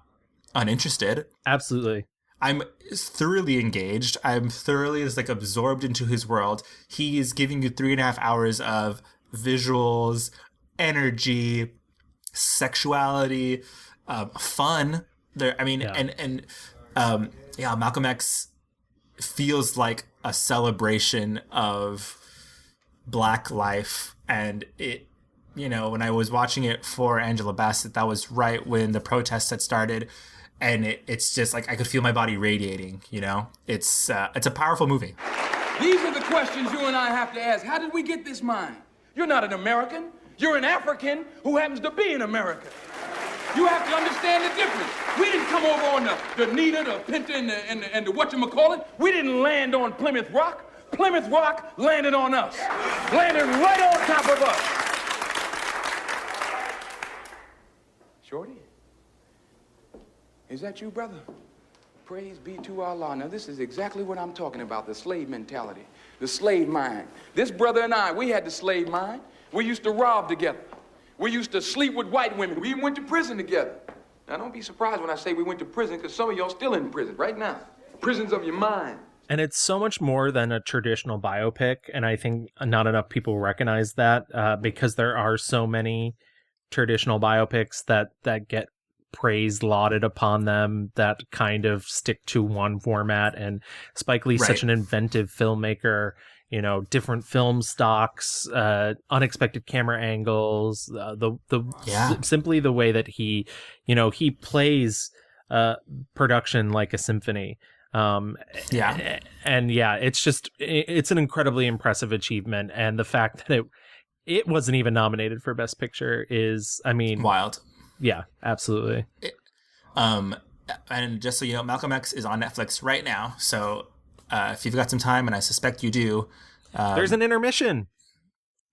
uninterested. Absolutely. I'm thoroughly engaged. I'm thoroughly just like absorbed into his world. He is giving you 3.5 hours of visuals, energy, sexuality, fun. There, I mean, Malcolm X feels like a celebration of Black life, and it, you know, when I was watching it for Angela Bassett, that was right when the protests had started. And it's just like I could feel my body radiating, you know? It's a powerful movie. These are the questions you and I have to ask. How did we get this mind? You're not an American. You're an African who happens to be in America. You have to understand the difference. We didn't come over on the Nita, the Pinta, and the whatchamacallit. We didn't land on Plymouth Rock. Plymouth Rock landed on us. Landed right on top of us. Shorty? Is that you, brother? Praise be to Allah. Now, this is exactly what I'm talking about, the slave mentality, the slave mind. This brother and I, we had the slave mind. We used to rob together. We used to sleep with white women. We even went to prison together. Now, don't be surprised when I say we went to prison, because some of y'all still in prison right now. Prisons of your mind. And it's so much more than a traditional biopic, and I think not enough people recognize that because there are so many traditional biopics that get praised, lauded upon them, that kind of stick to one format. And Spike Lee's such an inventive filmmaker, you know, different film stocks, unexpected camera angles, simply the way that he, you know, he plays production like a symphony. It's an incredibly impressive achievement, and the fact that it wasn't even nominated for Best Picture is, I mean, wild. Yeah, absolutely. And just so you know, Malcolm X is on Netflix right now. So if you've got some time, and I suspect you do, there's an intermission.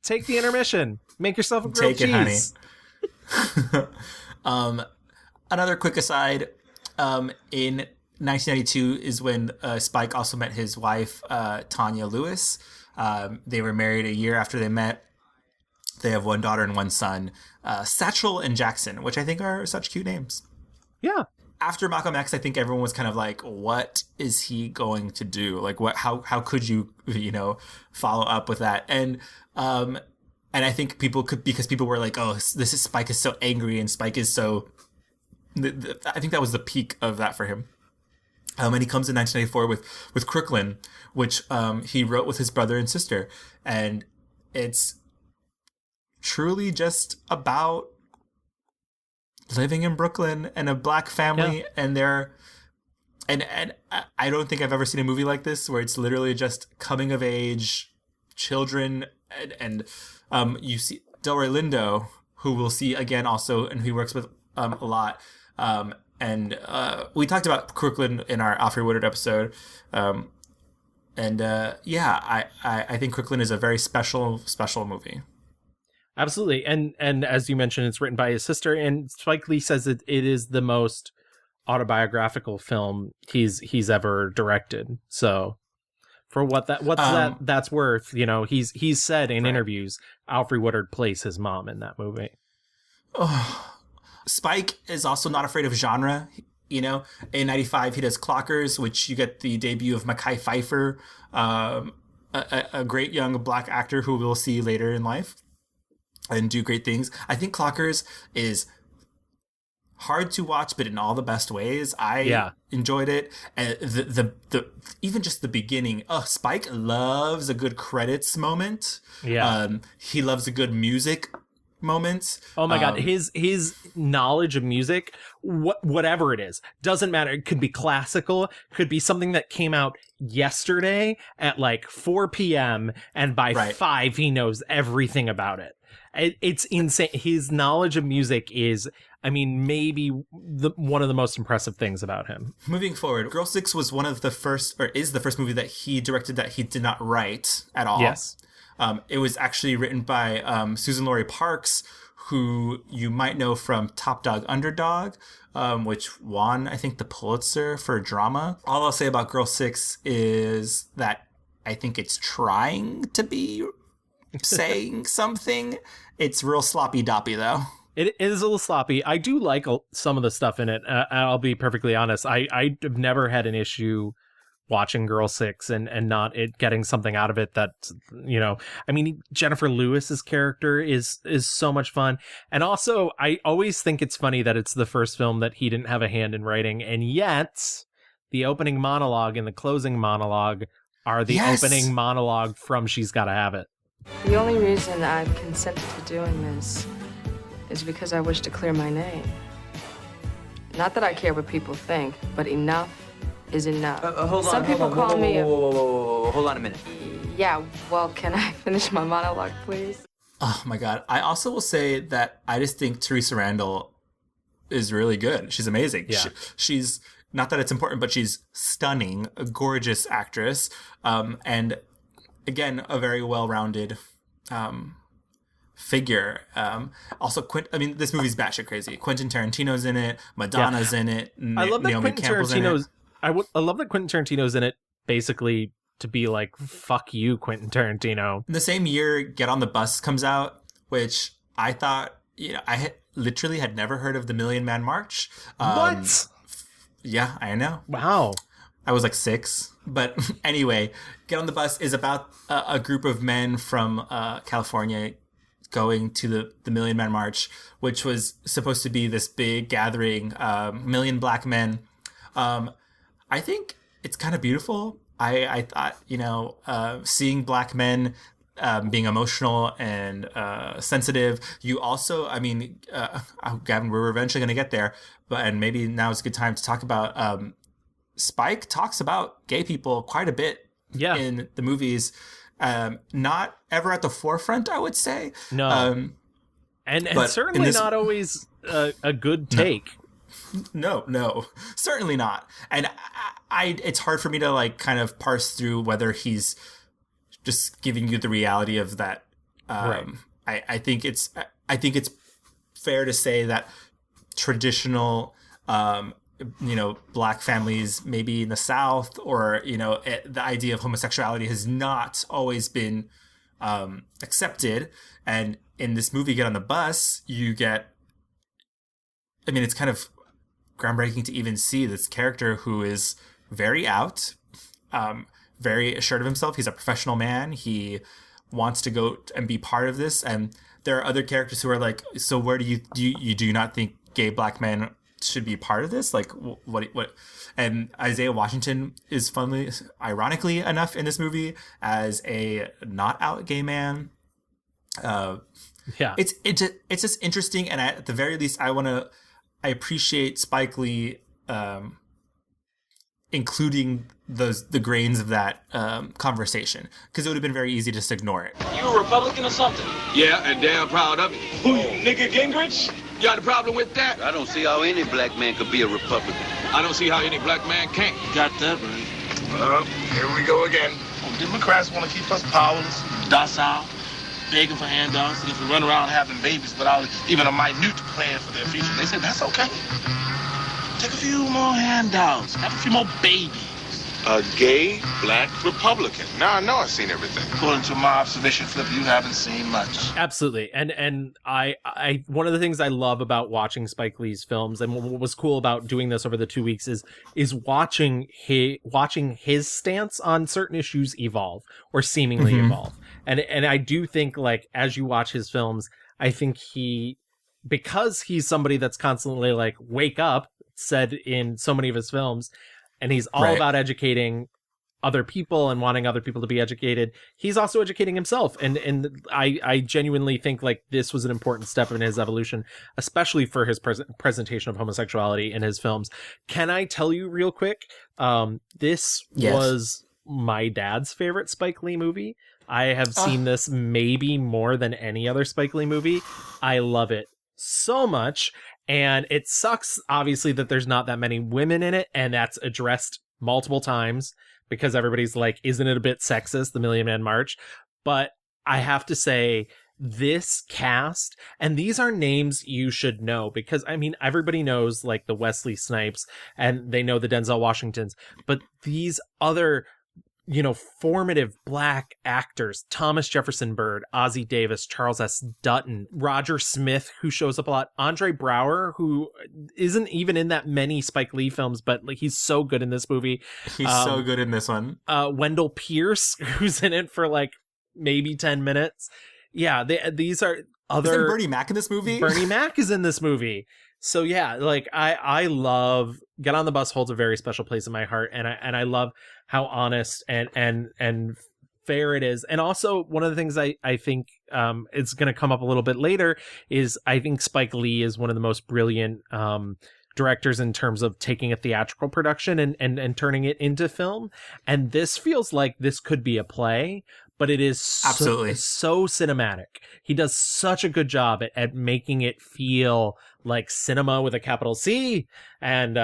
Take the intermission. Make yourself a grilled cheese. It, honey. Another quick aside. In 1992 is when Spike also met his wife, Tanya Lewis. They were married a year after they met. They have one daughter and one son, Satchel and Jackson, which I think are such cute names. Yeah. After Malcolm X, I think everyone was kind of like, what is he going to do? Like, how could you, you know, follow up with that? And I think people could, because people were like, oh, Spike is so angry, and Spike is so, I think that was the peak of that for him. And he comes in 1994 with Crooklyn, which he wrote with his brother and sister. And it's truly just about living in Brooklyn and a Black family, and I don't think I've ever seen a movie like this where it's literally just coming of age children, and you see Delroy Lindo, who we'll see again also, and he works with a lot, and we talked about Crooklyn in our Alfred Woodard episode, I think Crooklyn is a very special movie. Absolutely. And as you mentioned, it's written by his sister, and Spike Lee says it is the most autobiographical film he's ever directed. So for that's worth, you know, he's said in interviews, Alfred Woodard plays his mom in that movie. Spike is also not afraid of genre. You know, in 95 he does Clockers, which you get the debut of Mekhi Phifer, a great young Black actor who we'll see later in life and do great things. I think Clockers is hard to watch, but in all the best ways. I enjoyed it. And the even just the beginning. Spike loves a good credits moment. Yeah. He loves a good music moment. Oh my God. His knowledge of music, whatever it is, doesn't matter. It could be classical, could be something that came out yesterday at like 4 p.m. and by 5 he knows everything about it. It's insane. His knowledge of music is, I mean, maybe one of the most impressive things about him. Moving forward, Girl 6 was one of the first, or is the first movie that he directed that he did not write at all. Yes. It was actually written by Susan Laurie Parks, who you might know from Top Dog Underdog, which won, I think, the Pulitzer for drama. All I'll say about Girl 6 is that I think it's trying to be saying something. It's real sloppy doppy, though. It is a little sloppy. I do like some of the stuff in it. I'll be perfectly honest. I've never had an issue watching Girl 6 and not it getting something out of it that, you know, I mean, Jennifer Lewis's character is so much fun. And also, I always think it's funny that it's the first film that he didn't have a hand in writing. And yet, the opening monologue and the closing monologue are the opening monologue from She's Gotta Have It. The only reason I've consented to doing this is because I wish to clear my name. Not that I care what people think, but enough is enough. Some people call me Hold on a minute. Yeah, well, can I finish my monologue, please? Oh my God. I also will say that I just think Teresa Randall is really good. She's amazing. Yeah. She's, not that it's important, but she's stunning, a gorgeous actress. And again, a very well-rounded figure. Also, this movie's batshit crazy. Quentin Tarantino's in it. Madonna's in it. I love that Naomi Quentin Campbell's Tarantino's. in it. I love that Quentin Tarantino's in it, basically to be like, "Fuck you, Quentin Tarantino." In the same year, Get on the Bus comes out, which I thought, I literally had never heard of the Million Man March. What? Yeah, I know. Wow. I was like 6. But anyway, Get on the Bus is about a group of men from California going to the Million Man March, which was supposed to be this big gathering, million black men. I think it's kind of beautiful. I thought, seeing black men being emotional and sensitive. You also, Gavin, we're eventually going to get there, and maybe now is a good time to talk about Spike talks about gay people quite a bit in the movies. Not ever at the forefront, I would say. No. And certainly not always a good take. No, certainly not. And it's hard for me to kind of parse through whether he's just giving you the reality of that. Right. I think it's fair to say that traditional, black families, maybe in the South, or the idea of homosexuality has not always been accepted. And in this movie, Get on the Bus, you get. It's kind of groundbreaking to even see this character who is very out, very assured of himself. He's a professional man. He wants to go and be part of this. And there are other characters who are like, so where do you not think gay black men should be part of this? Like, what? And Isaiah Washington is ironically enough, in this movie as a not out gay man. It's just interesting. And at the very least, I appreciate Spike Lee including the grains of that conversation, because it would have been very easy to just ignore it. You a Republican or something? Yeah, and damn proud of it. Who you, nigga Gingrich? You got a problem with that? I don't see how any black man could be a Republican. I don't see how any black man can't. You got that right. Well, here we go again. Well, Democrats want to keep us powerless, docile, begging for handouts, and if we run around having babies without even a minute plan for their future, they say that's okay. Take a few more handouts, have a few more babies. A gay black Republican. Now I know I've seen everything. According to my observation, Flip, you haven't seen much. Absolutely. And I one of the things I love about watching Spike Lee's films, and what was cool about doing this over the 2 weeks, is watching his stance on certain issues evolve, or seemingly evolve. And I do think, like, as you watch his films, I think because he's somebody that's constantly like, wake up, said in so many of his films, and he's all about educating other people and wanting other people to be educated, he's also educating himself. And I genuinely think, like, this was an important step in his evolution, especially for his presentation of homosexuality in his films. Can I tell you real quick? This was my dad's favorite Spike Lee movie. I have seen this maybe more than any other Spike Lee movie. I love it so much. And it sucks, obviously, that there's not that many women in it, and that's addressed multiple times because everybody's like, isn't it a bit sexist, the Million Man March? But I have to say, this cast, and these are names you should know, because I mean everybody knows like the Wesley Snipes and they know the Denzel Washingtons, but these other, you know, formative black actors, Thomas Jefferson Byrd, Ozzie Davis, Charles S. Dutton, Roger Smith, who shows up a lot, Andre Braugher, who isn't even in that many Spike Lee films, but like he's so good in this movie. He's so good in this one. Wendell Pierce, who's in it for like maybe 10 minutes. Yeah, these are other... Isn't Bernie Mac in this movie? Bernie Mac is in this movie. So yeah, like I love Get on the Bus holds a very special place in my heart, and I love how honest and fair it is. And also one of the things I think it's going to come up a little bit later is I think Spike Lee is one of the most brilliant directors in terms of taking a theatrical production and turning it into film. And this feels like this could be a play, but it is absolutely so cinematic. He does such a good job at making it feel like cinema with a capital C. And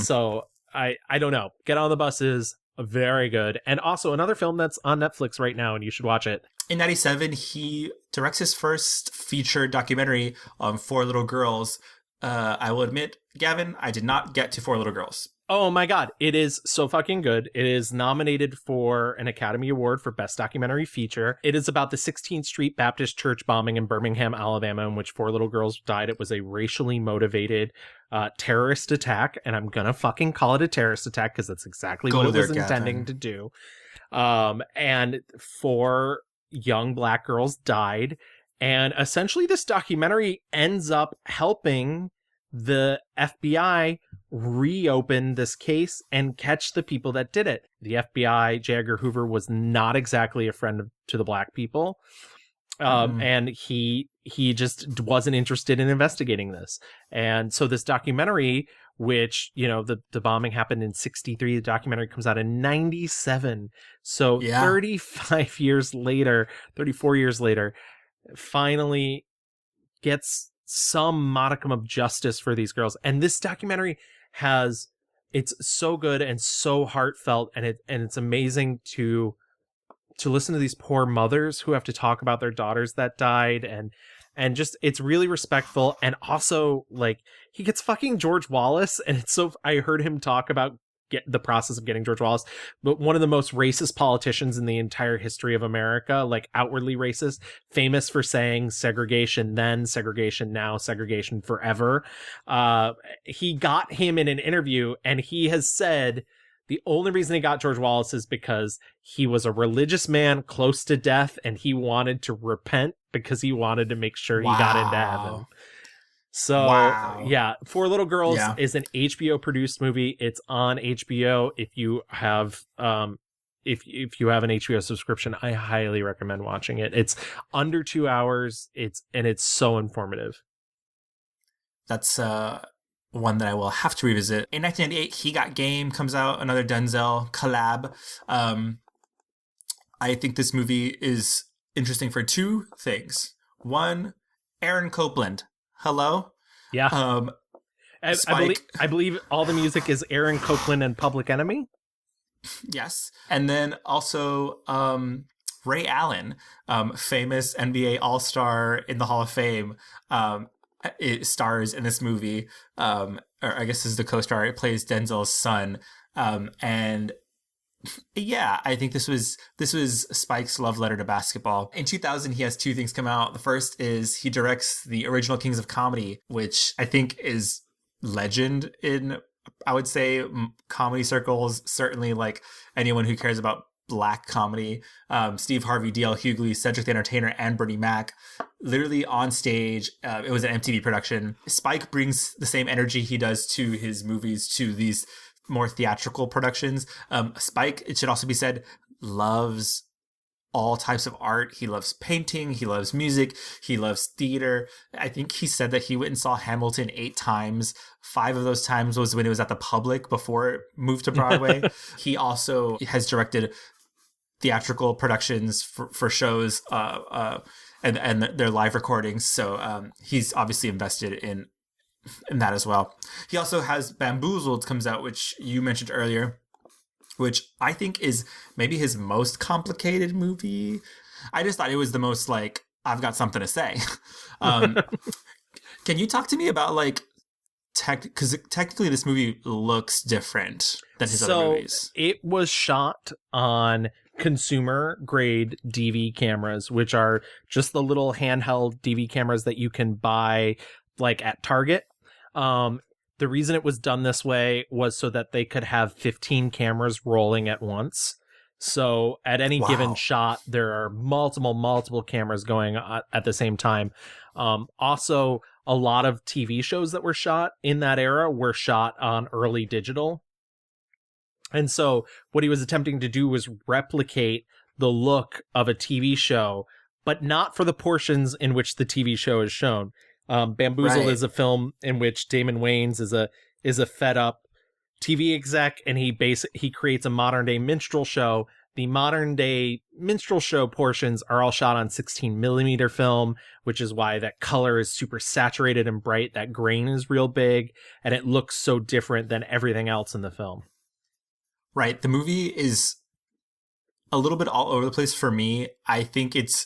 so I don't know. Get on the Bus is very good. And also another film that's on Netflix right now, and you should watch it. In 97, he directs his first feature documentary on Four Little Girls. I will admit, Gavin, I did not get to Four Little Girls. Oh my God. It is so fucking good. It is nominated for an Academy Award for Best Documentary Feature. It is about the 16th Street Baptist Church bombing in Birmingham, Alabama, in which 4 little girls died. It was a racially motivated terrorist attack, and I'm gonna fucking call it a terrorist attack because that's exactly what it was intending to do. And 4 young black girls died, and essentially this documentary ends up helping the FBI reopen this case and catch the people that did it. The FBI, J. Edgar Hoover, was not exactly a friend to the black people. And he just wasn't interested in investigating this. And so this documentary, which, you know, the bombing happened in 63, the documentary comes out in 97. So 35 years later, 34 years later, finally gets some modicum of justice for these girls. And this documentary it's so good and so heartfelt, and it's amazing to listen to these poor mothers who have to talk about their daughters that died, and just it's really respectful. And also, like, he gets fucking George Wallace, and it's so I heard him talk about the process of getting George Wallace, but one of the most racist politicians in the entire history of America, like outwardly racist, famous for saying segregation then, segregation now, segregation forever. He got him in an interview, and he has said the only reason he got George Wallace is because he was a religious man close to death, and he wanted to repent because he wanted to make sure he got into heaven. So, yeah, Four Little Girls is an HBO produced movie. It's on HBO. If you have if you have an HBO subscription, I highly recommend watching it. It's under 2 hours. It's so informative. That's one that I will have to revisit. In 1998, He Got Game comes out, another Denzel collab. I think this movie is interesting for 2 things. One, Aaron Copland. Hello? Yeah. I believe all the music is Aaron Copland and Public Enemy. Yes. And then also Ray Allen, famous NBA All-Star in the Hall of Fame, it stars in this movie. Or I guess is the co-star. It plays Denzel's son. And yeah, I think this was Spike's love letter to basketball. In 2000, he has 2 things come out. The first is he directs the original Kings of Comedy, which I think is legend in, I would say, comedy circles. Certainly, like anyone who cares about black comedy. Steve Harvey, D.L. Hughley, Cedric the Entertainer, and Bernie Mac, literally on stage. It was an MTV production. Spike brings the same energy he does to his movies to these more theatrical productions. Spike, it should also be said, loves all types of art. He loves painting, he loves music, he loves theater. I think he said that he went and saw Hamilton 8 times. 5 of those times was when it was at the Public before it moved to Broadway. He also has directed theatrical productions for shows and their live recordings. So he's obviously invested in that as well. He also has Bamboozled comes out, which you mentioned earlier, which I think is maybe his most complicated movie. I just thought it was the most like I've got something to say. Can you talk to me about like because technically this movie looks different than his other movies? It was shot on consumer grade DV cameras, which are just the little handheld DV cameras that you can buy like at Target. The reason it was done this way was so that they could have 15 cameras rolling at once. So at any given shot, there are multiple cameras going at the same time. Also, a lot of TV shows that were shot in that era were shot on early digital. And so what he was attempting to do was replicate the look of a TV show, but not for the portions in which the TV show is shown. Bamboozled is a film in which Damon Wayans is a fed up TV exec, and he creates a modern day minstrel show. The modern day minstrel show portions are all shot on 16 millimeter film, which is why that color is super saturated and bright. That grain is real big, and it looks so different than everything else in the film. Right. The movie is a little bit all over the place for me. I think it's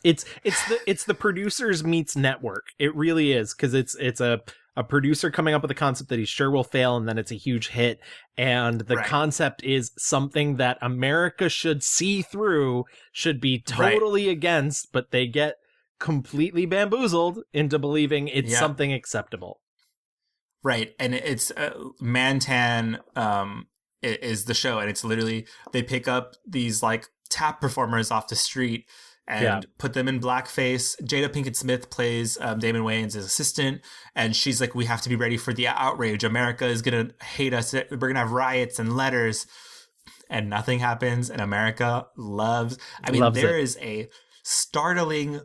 the producers meets network. It really is, because it's a producer coming up with a concept that he's sure will fail, and then it's a huge hit. And the concept is something that America should see through, should be totally against, but they get completely bamboozled into believing it's something acceptable. Right. And it's Mantan is the show, and it's literally they pick up these like tap performers off the street and put them in blackface. Jada Pinkett Smith plays Damon Wayans' assistant, and she's like, we have to be ready for the outrage. America is going to hate us. We're going to have riots and letters. And nothing happens, and America loves there is a startling,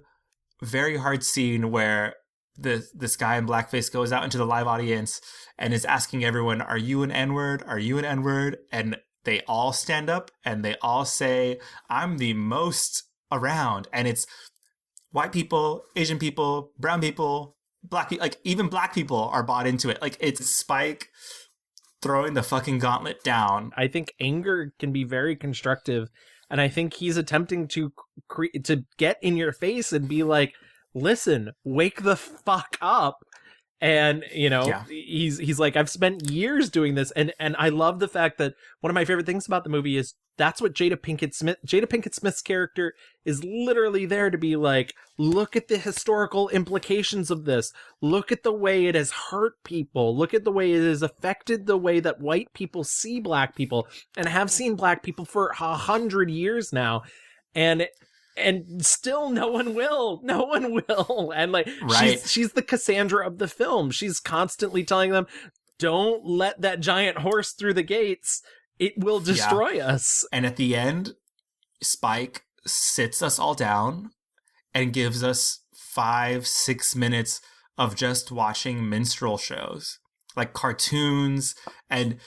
very hard scene where this guy in blackface goes out into the live audience and is asking everyone, are you an N-word? Are you an N-word? And they all stand up and they all say, I'm the most around. And it's white people, Asian people, brown people, black people, like even black people are bought into it. Like it's Spike throwing the fucking gauntlet down. I think anger can be very constructive, and I think he's attempting to get in your face and be like, listen, wake the fuck up. And, you know, he's like, I've spent years doing this. And I love the fact that one of my favorite things about the movie is that's what Jada Pinkett Smith's character is literally there to be like, look at the historical implications of this. Look at the way it has hurt people. Look at the way it has affected the way that white people see black people and have seen black people for 100 years now. And still no one will. And like, she's the Cassandra of the film. She's constantly telling them, don't let that giant horse through the gates. It will destroy us. And at the end, Spike sits us all down and gives us 5-6 minutes of just watching minstrel shows, like cartoons. And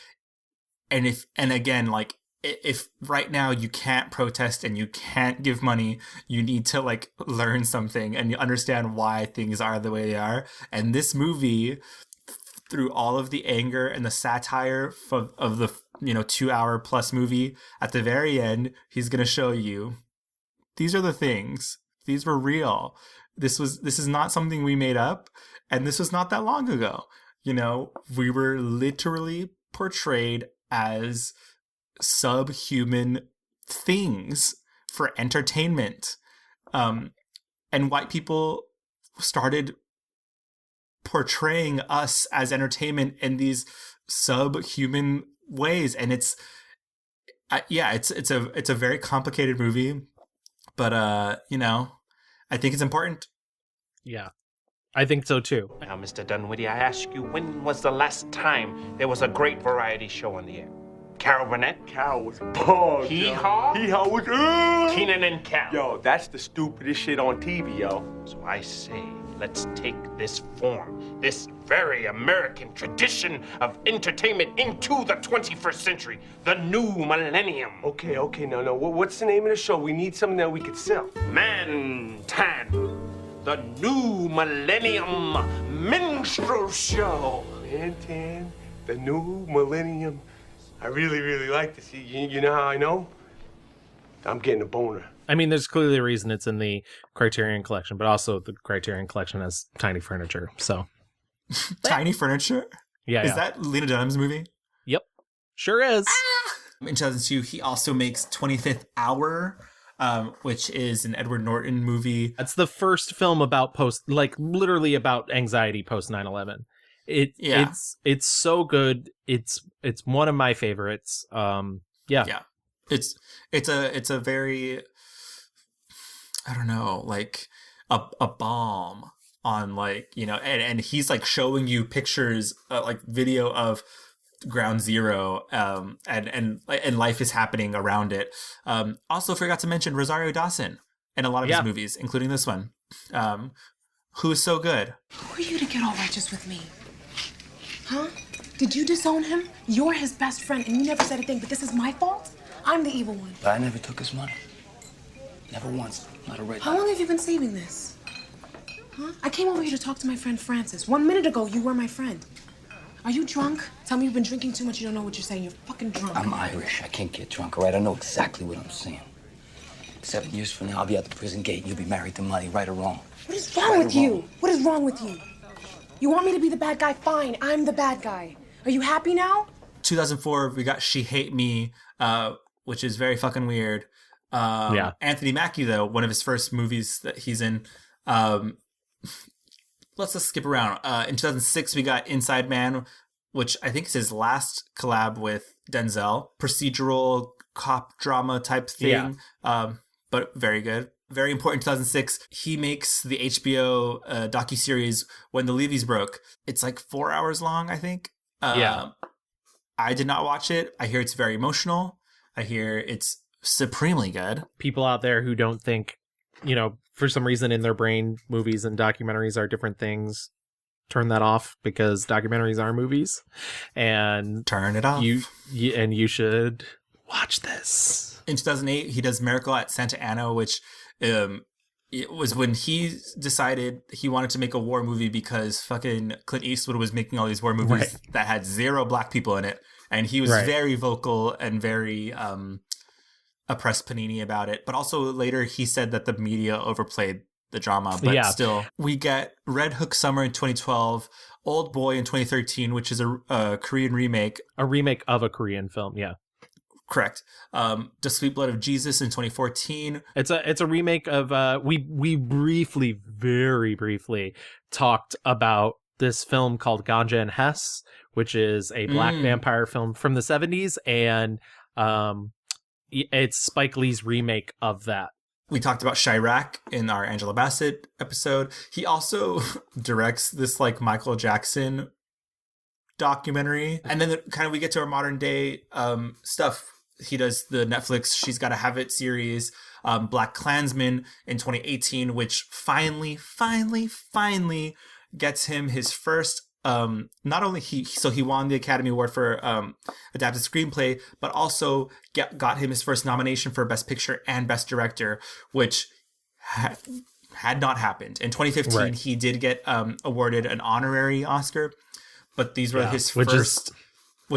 again, like, if right now you can't protest and you can't give money, you need to like learn something and you understand why things are the way they are. And this movie, through all of the anger and the satire of the 2-hour plus movie, at the very end, he's going to show you these are the things. These were real. This is not something we made up, and this was not that long ago. You know, we were literally portrayed as subhuman things for entertainment, and white people started portraying us as entertainment in these subhuman ways, and it's a very complicated movie, but I think it's important. Yeah, I think so too. Now, Mr. Dunwitty, I ask you, when was the last time there was a great variety show on the air? Carol Burnett? Carol was bugged. Hee-haw? Hee-haw was Keenan and Kel. Yo, that's the stupidest shit on TV, yo. So I say, let's take this form, this very American tradition of entertainment into the 21st century, the new millennium. Okay, no. What's the name of the show? We need something that we could sell. Mantan, the new millennium minstrel show. Mantan, the new millennium. I really like this. You know how I know? I'm getting a boner. I mean, there's clearly a reason it's in the Criterion Collection, but also the Criterion Collection has Tiny Furniture. So Tiny Furniture? Yeah. Is that Lena Dunham's movie? Yep. Sure is. In 2002, he also makes 25th Hour, which is an Edward Norton movie. That's the first film about literally about anxiety post 9/11. It's so good. It's one of my favorites. Yeah. It's a very, I don't know, like a balm on and he's like showing you pictures, like video of Ground Zero, and life is happening around it. Also forgot to mention Rosario Dawson in a lot of his movies, including this one, who is so good. Who are you to get all righteous with me? Huh? Did you disown him? You're his best friend, and you never said a thing, but this is my fault? I'm the evil one. But I never took his money. Never once. Not a red. How long have you been saving this? Huh? I came over here to talk to my friend Francis. 1 minute ago, you were my friend. Are you drunk? Tell me you've been drinking too much. You don't know what you're saying. You're fucking drunk. I'm Irish. I can't get drunk, all right? I know exactly what I'm saying. 7 years from now, I'll be at the prison gate and you'll be married to money, right or wrong. What is wrong with you? What is wrong with you? You want me to be the bad guy? Fine. I'm the bad guy. Are you happy now? 2004, we got She Hate Me, which is very fucking weird. Anthony Mackie, though, one of his first movies that he's in. Let's just skip around. In 2006, we got Inside Man, which I think is his last collab with Denzel. Procedural cop drama type thing, but very good. Very important. 2006, he makes the HBO docuseries When the Levees Broke. It's like 4 hours long, I think. I did not watch it. I hear it's very emotional. I hear it's supremely good. People out there who don't think, for some reason in their brain, movies and documentaries are different things, turn that off, because documentaries are movies. And turn it off. You should watch this. In 2008, he does Miracle at Santa Ana, which it was when he decided he wanted to make a war movie because fucking Clint Eastwood was making all these war movies that had 0 black people in it. And he was very vocal and very oppressed Panini about it. But also later he said that the media overplayed the drama. But still, we get Red Hook Summer in 2012, Old Boy in 2013, which is a Korean remake. A remake of a Korean film, yeah. Correct. The Sweet Blood of Jesus in 2014. It's a remake of we very briefly talked about this film called Ganja and Hess, which is a black vampire film from the 70s, and it's Spike Lee's remake of that. We talked about Chirac in our Angela Bassett episode. He also directs this like Michael Jackson documentary, and then we get to our modern day stuff. He does the Netflix She's Gotta Have It series, Black Klansman in 2018, which finally gets him his first, not only he won the Academy Award for adapted screenplay, but also got him his first nomination for Best Picture and Best Director, which had not happened. In 2015, he did get awarded an honorary Oscar, but these were his first... I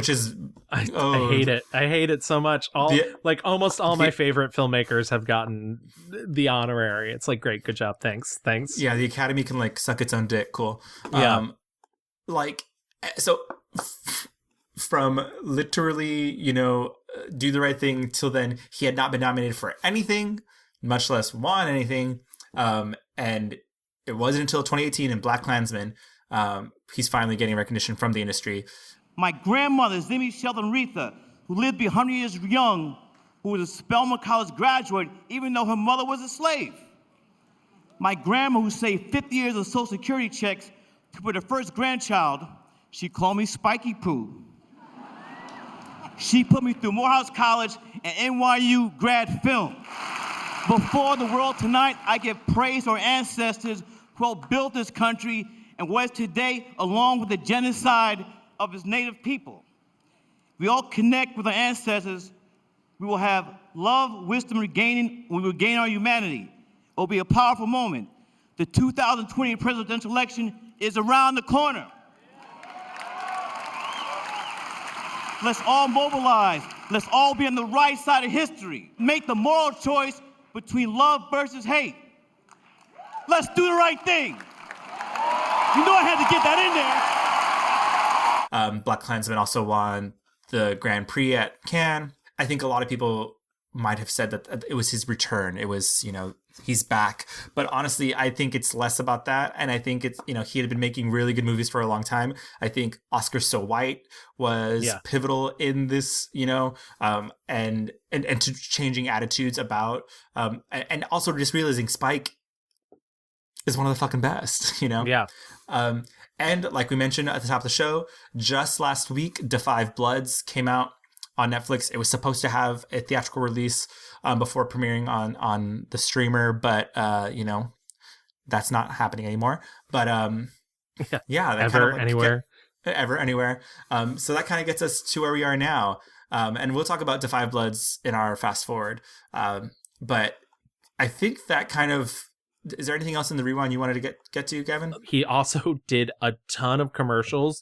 hate it. I hate it so much. Almost all my favorite filmmakers have gotten the honorary. It's like, great, good job, thanks. Yeah, the Academy can like suck its own dick. Cool. From literally, Do the Right Thing till then, he had not been nominated for anything, much less won anything. And it wasn't until 2018 in Black Klansman, he's finally getting recognition from the industry. My grandmother, Zimmy Sheldon Retha, who lived to be 100 years young, who was a Spelman College graduate, even though her mother was a slave. My grandma, who saved 50 years of Social Security checks to put her first grandchild, she called me Spiky Poo. She put me through Morehouse College and NYU grad film. Before the world tonight, I give praise to our ancestors who helped build this country and what is today, along with the genocide of its native people. We all connect with our ancestors. We will have love, wisdom, we will gain our humanity. It will be a powerful moment. The 2020 presidential election is around the corner. Let's all mobilize. Let's all be on the right side of history. Make the moral choice between love versus hate. Let's do the right thing. You know I had to get that in there. Black Klansman also won the Grand Prix at Cannes. I think a lot of people might have said that it was his return. It was, he's back. But honestly, I think it's less about that. And I think it's, he had been making really good movies for a long time. I think Oscar So White was pivotal in this, and to changing attitudes about, and also just realizing Spike is one of the fucking best, Yeah. And like we mentioned at the top of the show, just last week, Da 5 Bloods came out on Netflix. It was supposed to have a theatrical release before premiering on the streamer, but that's not happening anymore. But that Ever, anywhere. Ever, anywhere. So that kind of gets us to where we are now. And we'll talk about Da 5 Bloods in our fast forward. But I think that kind of... Is there anything else in the rewind you wanted to get to, Gavin? He also did a ton of commercials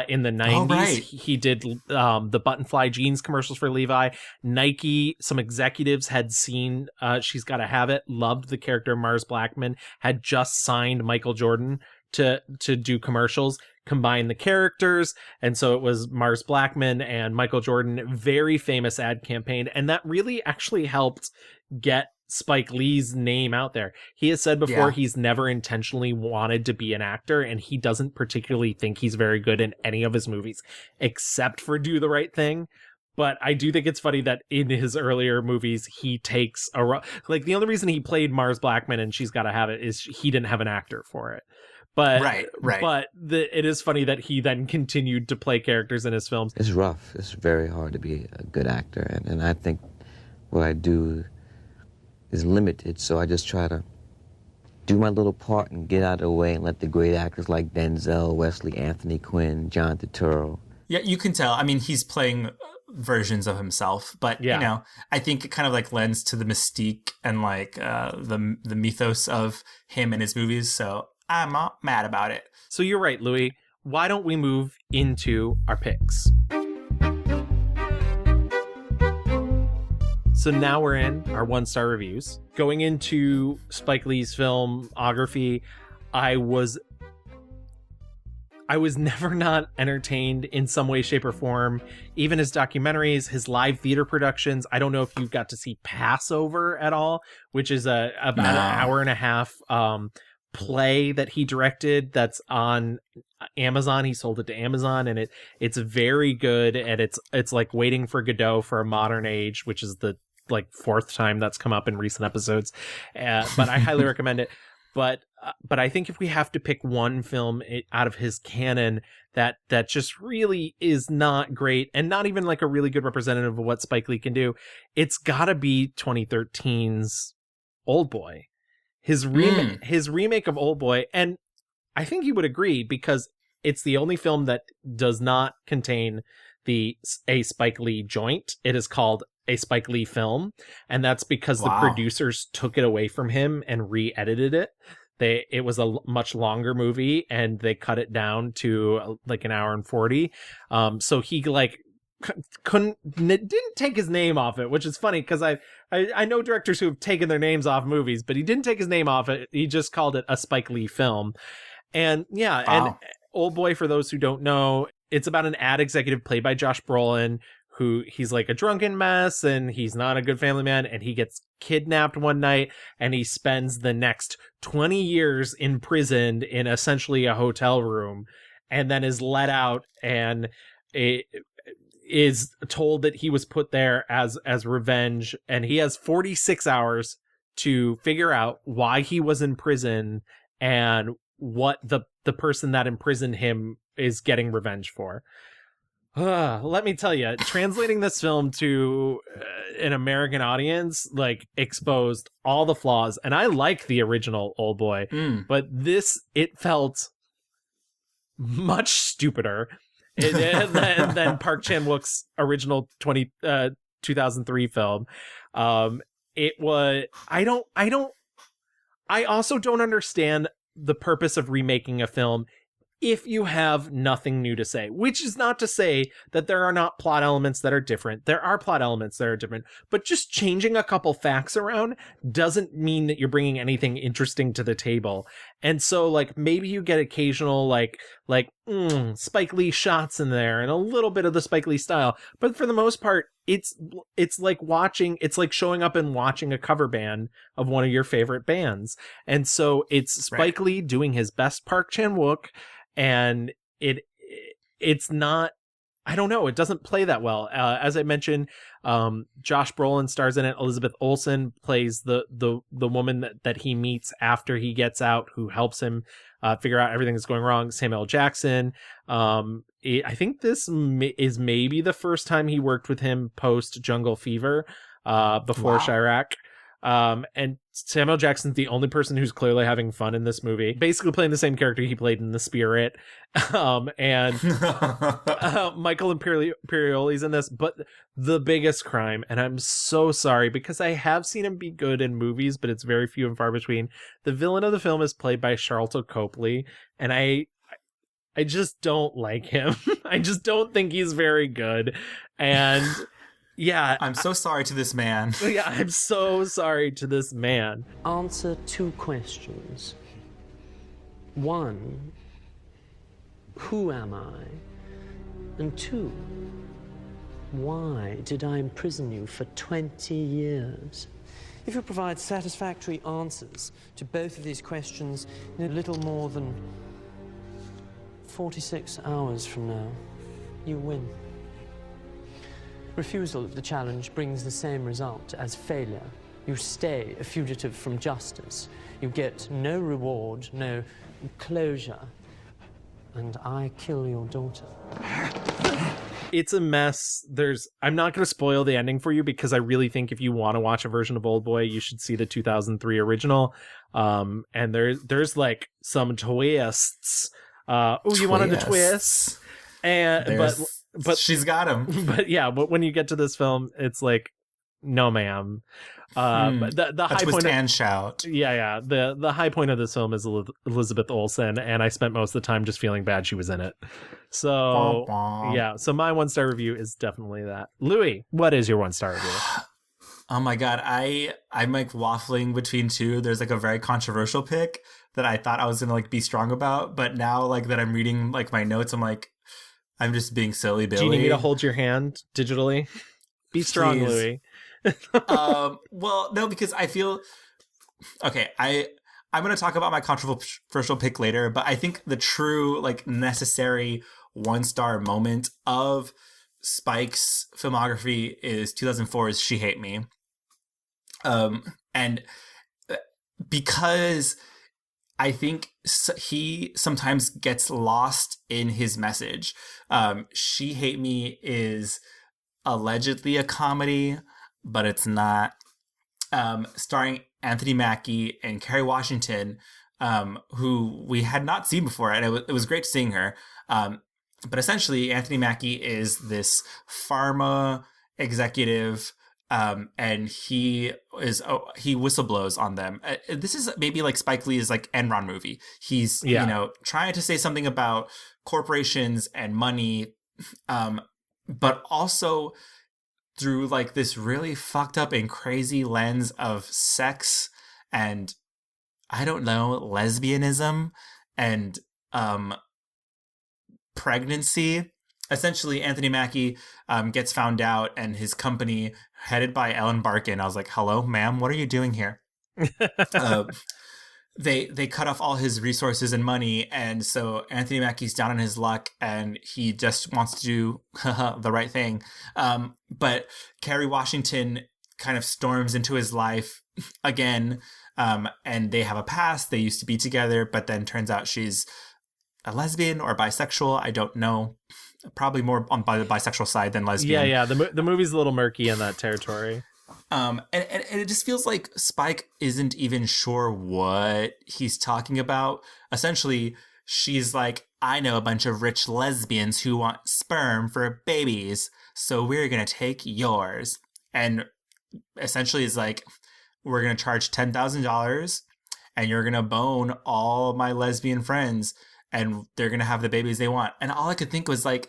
in the 90s. Oh, right. He did the Buttonfly jeans commercials for Levi. Nike, some executives had seen She's Gotta Have It, loved the character Mars Blackman, had just signed Michael Jordan to do commercials, combine the characters. And so it was Mars Blackman and Michael Jordan, very famous ad campaign. And that really actually helped get Spike Lee's name out there. He has said before he's never intentionally wanted to be an actor, and he doesn't particularly think he's very good in any of his movies except for Do the Right Thing. But I do think it's funny that in his earlier movies he takes the only reason he played Mars Blackman and She's Gotta Have It is he didn't have an actor for it. But right. But it is funny that he then continued to play characters in his films. It's rough. It's very hard to be a good actor, and I think what I do is limited, so I just try to do my little part and get out of the way and let the great actors like Denzel, Wesley, Anthony Quinn, John Turturro. Yeah, you can tell. I mean, he's playing versions of himself, but I think it kind of like lends to the mystique and like the mythos of him and his movies. So I'm not mad about it. So you're right, Louie. Why don't we move into our picks? So now we're in our 1-star reviews. Going into Spike Lee's filmography, I was never not entertained in some way, shape, or form. Even his documentaries, his live theater productions. I don't know if you got to see Passover at all, which is about an hour and a half play that he directed that's on Amazon. He sold it to Amazon, and it's very good, and it's like Waiting for Godot for a modern age, which is the fourth time that's come up in recent episodes. But I highly recommend it. But I think if we have to pick one film out of his canon that just really is not great and not even like a really good representative of what Spike Lee can do, it's gotta be 2013's Oldboy. His remake of Oldboy, and I think you would agree because it's the only film that does not contain a Spike Lee joint. It is called a Spike Lee film, and that's because the producers took it away from him and re-edited it. It was a much longer movie, and they cut it down to like an hour and 40. So he didn't take his name off it, which is funny because I know directors who have taken their names off movies, but he didn't take his name off it. He just called it a Spike Lee film. And and Oldboy, for those who don't know, it's about an ad executive played by Josh Brolin, who he's like a drunken mess and he's not a good family man, and he gets kidnapped one night and he spends the next 20 years imprisoned in essentially a hotel room, and then is let out and is told that he was put there as revenge, and he has 46 hours to figure out why he was in prison and what the person that imprisoned him is getting revenge for. Let me tell you, translating this film to an American audience exposed all the flaws, and I like the original Oldboy, but it felt much stupider than Park Chan-wook's original 2003 film. It was I also don't understand the purpose of remaking a film if you have nothing new to say, which is not to say that there are not plot elements that are different. There are plot elements that are different, but just changing a couple facts around doesn't mean that you're bringing anything interesting to the table. And so, like, maybe you get occasional, Spike Lee shots in there and a little bit of the Spike Lee style. But for the most part, it's like showing up and watching a cover band of one of your favorite bands. And so it's Spike Lee doing his best Park Chan-wook, and it's not, I don't know, it doesn't play that well. As I mentioned, Josh Brolin stars in it. Elizabeth Olsen plays the woman that he meets after he gets out, who helps him figure out everything that's going wrong. Samuel L. Jackson. I think this is maybe the first time he worked with him post Jungle Fever, before Chirac. And Samuel Jackson's the only person who's clearly having fun in this movie, basically playing the same character he played in The Spirit. And Michael Imperioli's in this, but the biggest crime, and I'm so sorry because I have seen him be good in movies, but it's very few and far between. The villain of the film is played by Charlton Copley, and I just don't like him. I just don't think he's very good. And yeah. I'm so sorry to this man. Yeah, I'm so sorry to this man. Answer 2 questions. 1, who am I? And 2, why did I imprison you for 20 years? If you provide satisfactory answers to both of these questions in a little more than 46 hours from now, you win. Refusal of the challenge brings the same result as failure. You stay a fugitive from justice. You get no reward, no closure, and I kill your daughter. It's a mess. I'm not going to spoil the ending for you because I really think if you want to watch a version of Old Boy, you should see the 2003 original. And there's like some twists. You wanted a twist? But she's got him. But yeah, but when you get to this film, it's like, no, ma'am. But the high point and shout. Yeah. The high point of this film is Elizabeth Olsen, and I spent most of the time just feeling bad she was in it. So yeah, so my 1-star review is definitely that. Louis, what is your 1-star review? Oh my god, I'm like waffling between two. There's like a very controversial pick that I thought I was gonna like be strong about, but now like that I'm reading like my notes, I'm like, I'm just being silly, Billy. Do you need me to hold your hand digitally? Be strong, Please. Louis. Well, no, because I feel okay. I'm going to talk about my controversial pick later, but I think the true like necessary 1-star moment of Spike's filmography is 2004's She Hate Me, and because I think he sometimes gets lost in his message. She Hate Me is allegedly a comedy, but it's not. Starring Anthony Mackie and Kerry Washington, who we had not seen before, and it was great seeing her. But essentially, Anthony Mackie is this pharma executive, and he whistleblows on them. This is maybe like Spike Lee's like Enron movie. He's trying to say something about corporations and money, but also through like this really fucked up and crazy lens of sex and I don't know, lesbianism and pregnancy. Essentially, Anthony Mackie gets found out, and his company, headed by Ellen Barkin, I was like, hello, ma'am, what are you doing here? They cut off all his resources and money, and so Anthony Mackie's down on his luck, and he just wants to do the right thing. But Kerry Washington kind of storms into his life again, and they have a past. They used to be together, but then turns out she's a lesbian or bisexual. I don't know. Probably more on the bisexual side than lesbian. Yeah. The movie's a little murky in that territory. And it just feels like Spike isn't even sure what he's talking about. Essentially, she's like, I know a bunch of rich lesbians who want sperm for babies, so we're going to take yours. And essentially is like, we're going to charge $10,000 and you're going to bone all my lesbian friends. and they're going to have the babies they want. And all I could think was like,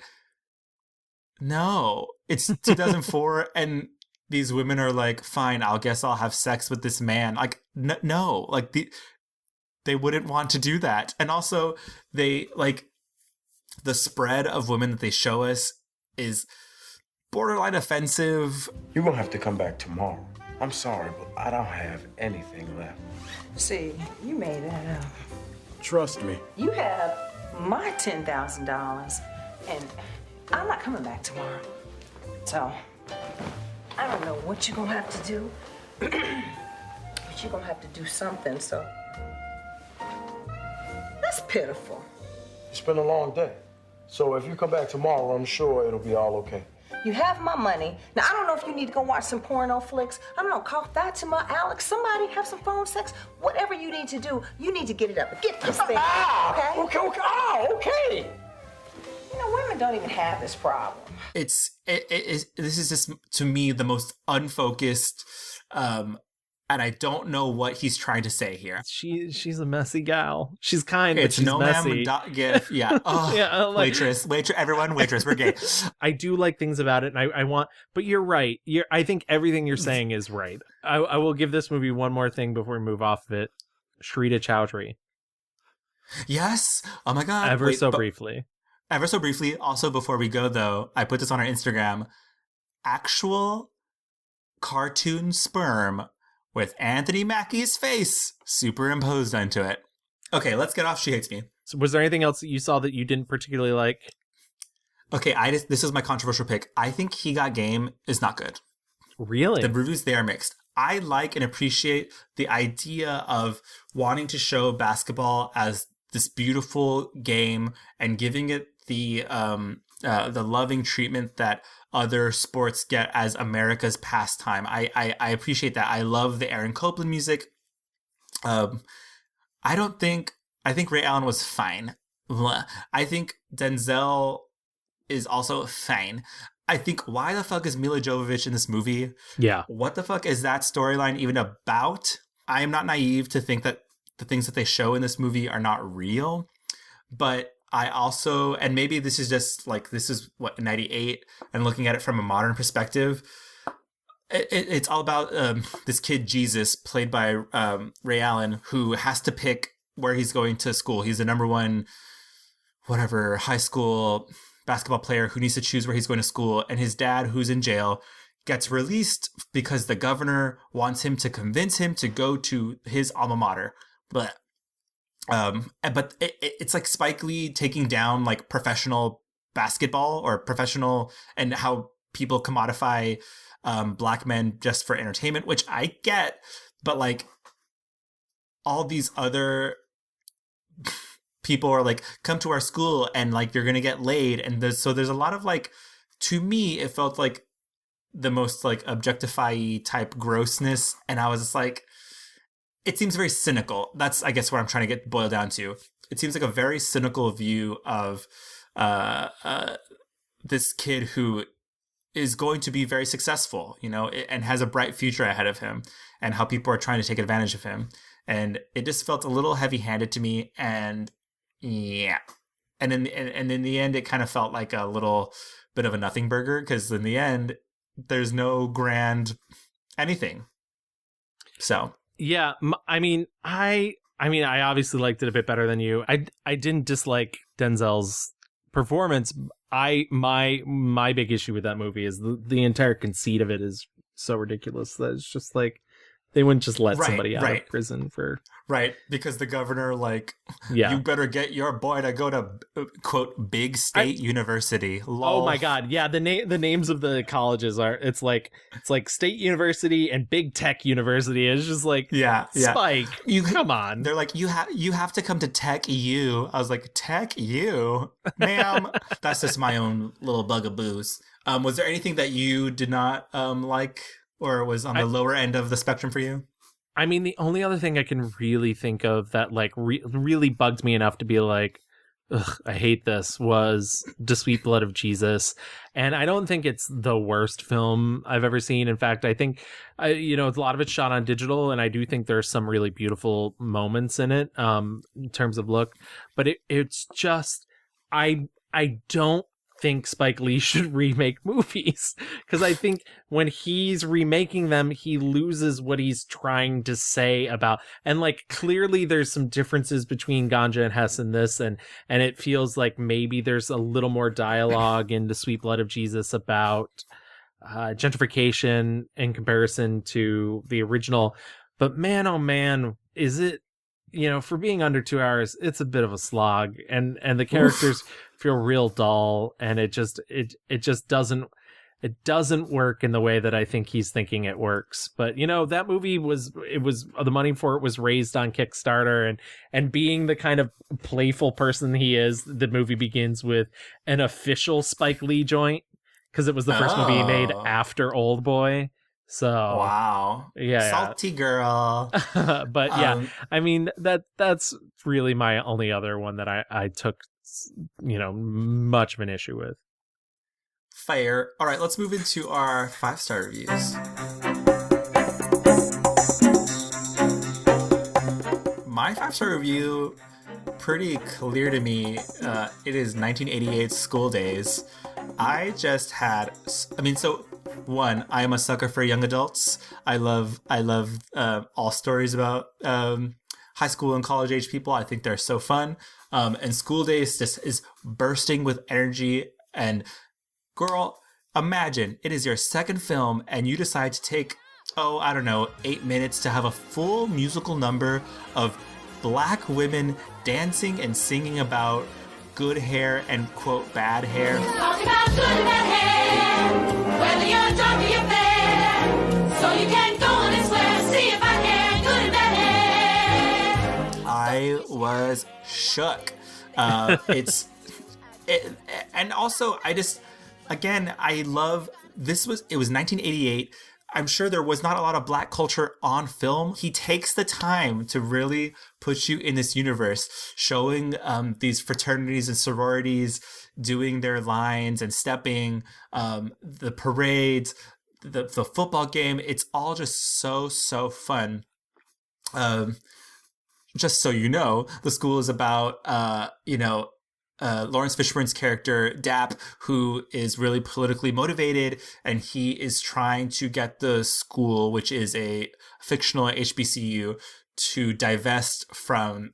no, it's 2004 and these women are like, fine, I guess I'll have sex with this man. Like, no, like they wouldn't want to do that. And also they like the spread of women that they show us is borderline offensive. You're gonna have to come back tomorrow. I'm sorry, but I don't have anything left. See, you made that up. Trust me. You have my $10,000, and I'm not coming back tomorrow. So, I don't know what you're gonna have to do, but you're gonna have to do something, so. That's pitiful. It's been a long day. So if you come back tomorrow, I'm sure it'll be all okay. You have my money. Now, I don't know if you need to go watch some porno flicks. I don't know, call Fatima, Alex, somebody, have some phone sex. Whatever you need to do, you need to get it up. Get this thing, okay? Okay. You know, women don't even have this problem. This is just, to me, the most unfocused, and I don't know what he's trying to say here. She's a messy gal. She's kind, but it's she's no messy. Gif. Yeah. Oh, yeah. Like, waitress, everyone, waitress. We're gay. I do like things about it, and I want. But you're right. I think everything you're saying is right. I will give this movie one more thing before we move off of it. Shrita Chowdhury. Yes. Oh my God. Ever so briefly. Also, before we go though, I put this on our Instagram. Actual cartoon sperm with Anthony Mackie's face superimposed onto it. Okay, let's get off She Hates Me. So was there anything else that you saw that you didn't particularly like? Okay, this is my controversial pick. I think He Got Game is not good. Really? The reviews there are mixed. I like and appreciate the idea of wanting to show basketball as this beautiful game and giving it the loving treatment that other sports get as America's pastime. I appreciate that. I love the Aaron Copland music. I think Ray Allen was fine. I think Denzel is also fine. I think, why the fuck is Mila Jovovich in this movie? Yeah. What the fuck is that storyline even about? I am not naive to think that the things that they show in this movie are not real, but I also, and maybe this is just like, this is what, 98, and looking at it from a modern perspective, it's all about this kid Jesus, played by Ray Allen, who has to pick where he's going to school. He's the number one, whatever, high school basketball player who needs to choose where he's going to school. And his dad, who's in jail, gets released because the governor wants him to convince him to go to his alma mater. But it's like Spike Lee taking down like professional basketball or professional, and how people commodify black men just for entertainment, which I get, but like all these other people are like, come to our school and like you're gonna get laid, and there's a lot of like, to me it felt like the most like objectify type grossness, and I was just like, it seems very cynical. That's, I guess, what I'm trying to boil down to. It seems like a very cynical view of this kid who is going to be very successful, you know, and has a bright future ahead of him, and how people are trying to take advantage of him. And it just felt a little heavy-handed to me, and yeah. And in the end, it kind of felt like a little bit of a nothing burger, because in the end, there's no grand anything. So... Yeah, I mean, I obviously liked it a bit better than you. I didn't dislike Denzel's performance. My big issue with that movie is the entire conceit of it is so ridiculous that it's just like they wouldn't just let somebody out of prison for... Right, because the governor, like, yeah, you better get your boy to go to, quote, big state university. Lol. Oh my God, yeah, the names of the colleges are, it's like State University and Big Tech University. It's just like, Spike, come on. They're like, you have to come to Tech U. I was like, Tech U? Ma'am. That's just my own little bugaboos. Was there anything that you did not like, or was on the lower end of the spectrum for you? I mean, the only other thing I can really think of that like really bugged me enough to be like, ugh, I hate this, was The Sweet Blood of Jesus. And I don't think it's the worst film I've ever seen. In fact, I think, a lot of it's shot on digital, and I do think there's some really beautiful moments in it in terms of look. But it's just, I don't think Spike Lee should remake movies, because I think when he's remaking them, he loses what he's trying to say about, and like clearly there's some differences between Ganja and Hess in this, and it feels like maybe there's a little more dialogue in The Sweet Blood of Jesus about gentrification in comparison to the original. But man, oh man, is it, for being under 2 hours, it's a bit of a slog, and the characters feel real dull, and it just doesn't work in the way that I think he's thinking it works. But that movie was the money for it was raised on Kickstarter, and being the kind of playful person he is, the movie begins with an official Spike Lee joint, because it was the first movie he made after Old Boy. So wow, yeah, salty girl. But yeah, I mean that's really my only other one that I took much of an issue with. Fair. All right, let's move into our 5-star reviews. My 5-star review, pretty clear to me. It is 1988 School Days. One, I am a sucker for young adults. I love all stories about high school and college age people. I think they're so fun. And School Days just is bursting with energy. And girl, imagine it is your second film and you decide to take, 8 minutes to have a full musical number of Black women dancing and singing about good hair and quote bad hair. Talk about good and bad hair, whether you're dark or you're fair, so you can go on and swear, see if I can, good and bad hair. I was shook. And also I love, it was 1988. I'm sure there was not a lot of Black culture on film. He takes the time to really put you in this universe, showing these fraternities and sororities doing their lines and stepping, the parades, the football game. It's all just so fun. Just so you know, the school is about, Lawrence Fishburne's character, Dap, who is really politically motivated, and he is trying to get the school, which is a fictional HBCU, to divest from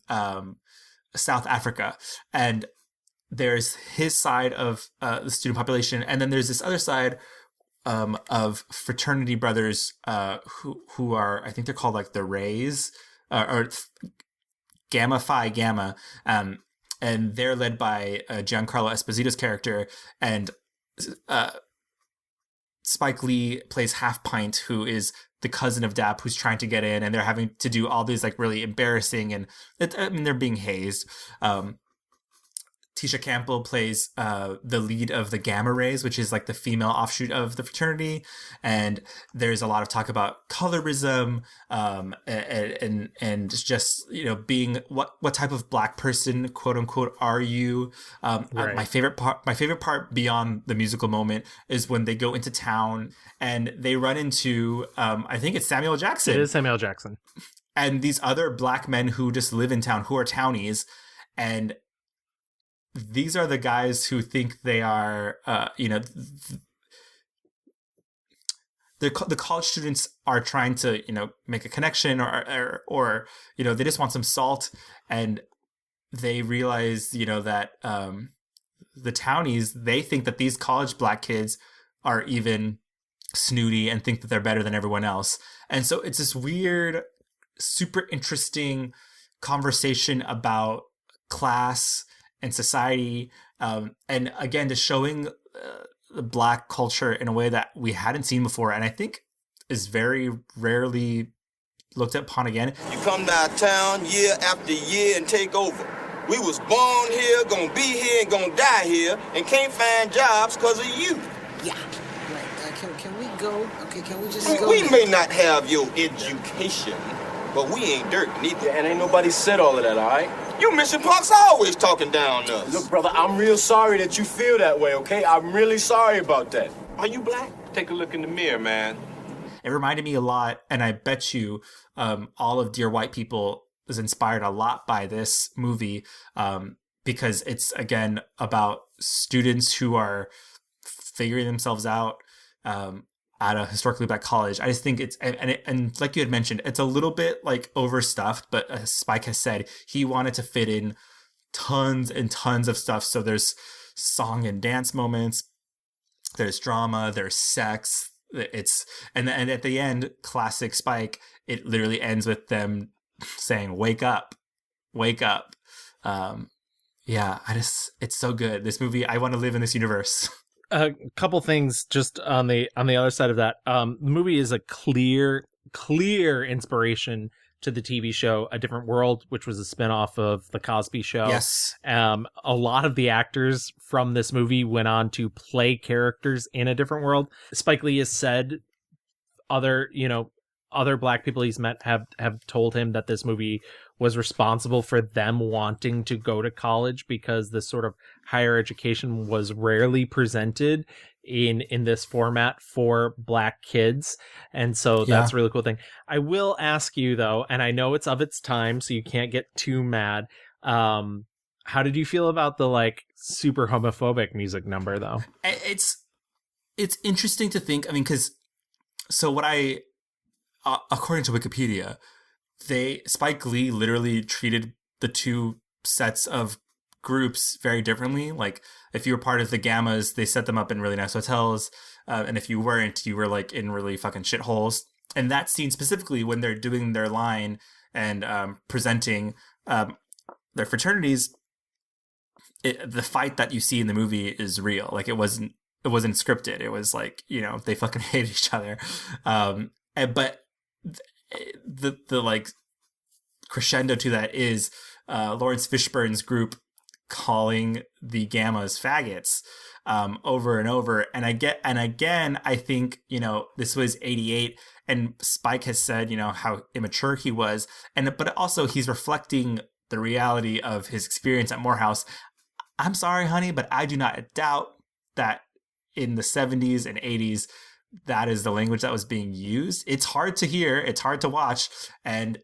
South Africa. And there's his side of the student population, and then there's this other side of fraternity brothers who are, I think they're called like the Rays, or Gamma Phi Gamma, and they're led by Giancarlo Esposito's character, and Spike Lee plays Half Pint, who is the cousin of Dap, who's trying to get in, and they're having to do all these like really embarrassing, and they're being hazed. Tisha Campbell plays the lead of the Gamma Rays, which is like the female offshoot of the fraternity. And there's a lot of talk about colorism, and just, being what type of Black person, quote unquote, are you? Right. My favorite part beyond the musical moment is when they go into town and they run into, I think it's Samuel Jackson. It is Samuel Jackson. And these other Black men who just live in town, who are townies. And these are the guys who think they are, the college students are trying to, make a connection or they just want some salt, and they realize, that the townies, they think that these college Black kids are even snooty and think that they're better than everyone else. And so it's this weird, super interesting conversation about class and society, and again, just showing the Black culture in a way that we hadn't seen before, and I think is very rarely looked upon again. You come downtown year after year and take over. We was born here, gonna be here, and gonna die here, and can't find jobs because of you. Yeah, right. Can we go? Okay, can we just go? We may not have your education, but we ain't dirt neither. And ain't nobody said all of that, all right? You mission punks always talking down to us. Look, brother, I'm real sorry that you feel that way, okay? I'm really sorry about that. Are you black? Take a look in the mirror, man. It reminded me a lot, and I bet you all of Dear White People is inspired a lot by this movie because it's, again, about students who are figuring themselves out at a historically black college. I just think it's, and like you had mentioned, it's a little bit like overstuffed, but as Spike has said, he wanted to fit in tons and tons of stuff. So there's song and dance moments, there's drama, there's sex. And at the end, classic Spike, it literally ends with them saying, wake up. It's so good. This movie, I want to live in this universe. A couple things just on the other side of that. The movie is a clear inspiration to the TV show A Different World, which was a spinoff of The Cosby Show. Yes. A lot of the actors from this movie went on to play characters in A Different World. Spike Lee has said other black people he's met have told him that this movie was responsible for them wanting to go to college because this sort of higher education was rarely presented in this format for black kids. And so that's a really cool thing. I will ask you though, and I know it's of its time, so you can't get too mad. How did you feel about the like super homophobic music number though? It's interesting to think, I mean, because so what according to Wikipedia, Spike Lee literally treated the two sets of groups very differently. Like if you were part of the Gammas, they set them up in really nice hotels. And if you weren't, you were like in really fucking shitholes. And that scene specifically, when they're doing their line and presenting their fraternities, the fight that you see in the movie is real. Like it wasn't scripted. It was like, they fucking hate each other. But the like crescendo to that is Lawrence Fishburne's group calling the Gammas faggots over and over. And again, I think, this was 88 and Spike has said, how immature he was. But also he's reflecting the reality of his experience at Morehouse. I'm sorry, honey, but I do not doubt that in the 70s and 80s, that is the language that was being used. It's hard to hear. It's hard to watch. And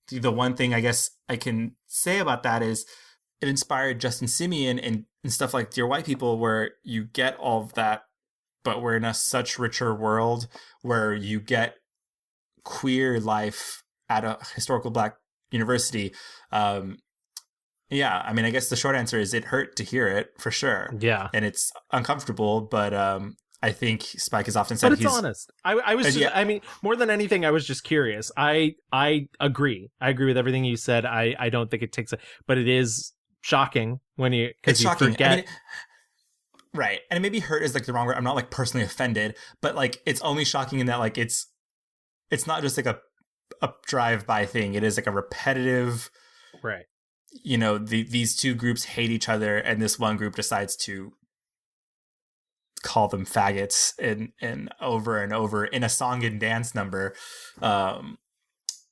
the one thing I guess I can say about that is it inspired Justin Simeon and stuff like Dear White People, where you get all of that, but we're in a such richer world where you get queer life at a historical black university. I mean, I guess the short answer is it hurt to hear it for sure. Yeah. And it's uncomfortable, but I think Spike has often said but it's honest. I was just, I mean, more than anything, I was just curious. I agree. I agree with everything you said. I don't think it takes but it is shocking when because you forget. I mean, right. And maybe hurt is like the wrong word. I'm not like personally offended, but like it's only shocking in that like it's not just like a drive-by thing. It is like a repetitive, right. These two groups hate each other and this one group decides to call them faggots and over and over in a song and dance number.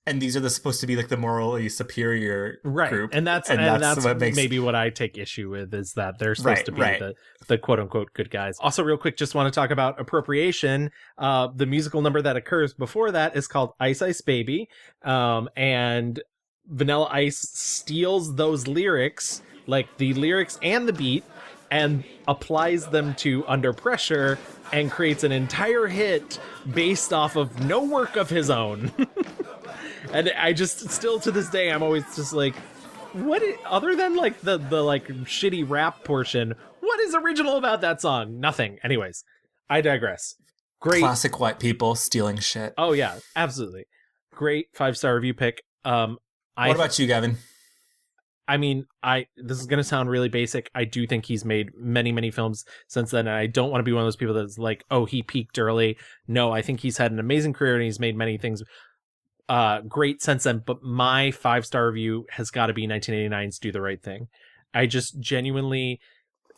And these are supposed to be like the morally superior group. And that's what makes maybe what I take issue with is that they're supposed to be the quote unquote good guys. Also real quick, just want to talk about appropriation. The musical number that occurs before that is called Ice Ice Baby. And Vanilla Ice steals those lyrics, like the lyrics and the beat, and applies them to Under Pressure and creates an entire hit based off of no work of his own. And I just, still to this day, I'm always just like, other than like the like shitty rap portion, what is original about that song? Nothing. Anyways, I digress. Great. Classic white people stealing shit. Oh yeah, absolutely. Great 5-star review pick. What about you, Gavin? I mean, this is going to sound really basic. I do think he's made many, many films since then. And I don't want to be one of those people that's like, oh, he peaked early. No, I think he's had an amazing career and he's made many things great since then. But my 5-star review has got to be 1989's Do the Right Thing. I just genuinely,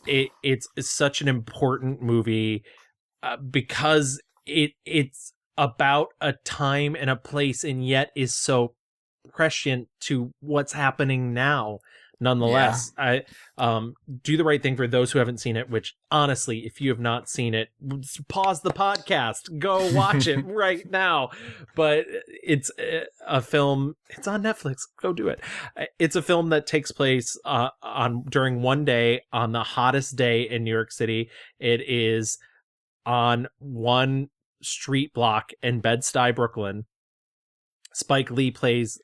it's such an important movie because it's about a time and a place and yet is so prescient to what's happening now. nonetheless. I Do the Right Thing, for those who haven't seen it, which honestly, if you have not seen it, pause the podcast, go watch it right now. But it's a film, it's on Netflix, go do it. It's a film that takes place during one day, on the hottest day in New York City. It is on one street block in Bed-Stuy, Brooklyn. Spike Lee plays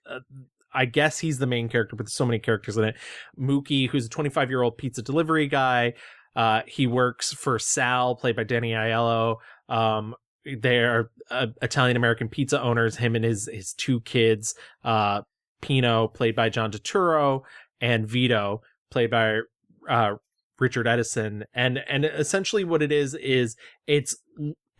I guess he's the main character, but there's so many characters in it. Mookie, who's a 25-year-old pizza delivery guy. He works for Sal, played by Danny Aiello. They're Italian-American pizza owners, him and his two kids, Pino, played by John Turturro, and Vito, played by Richard Edison. And essentially what it is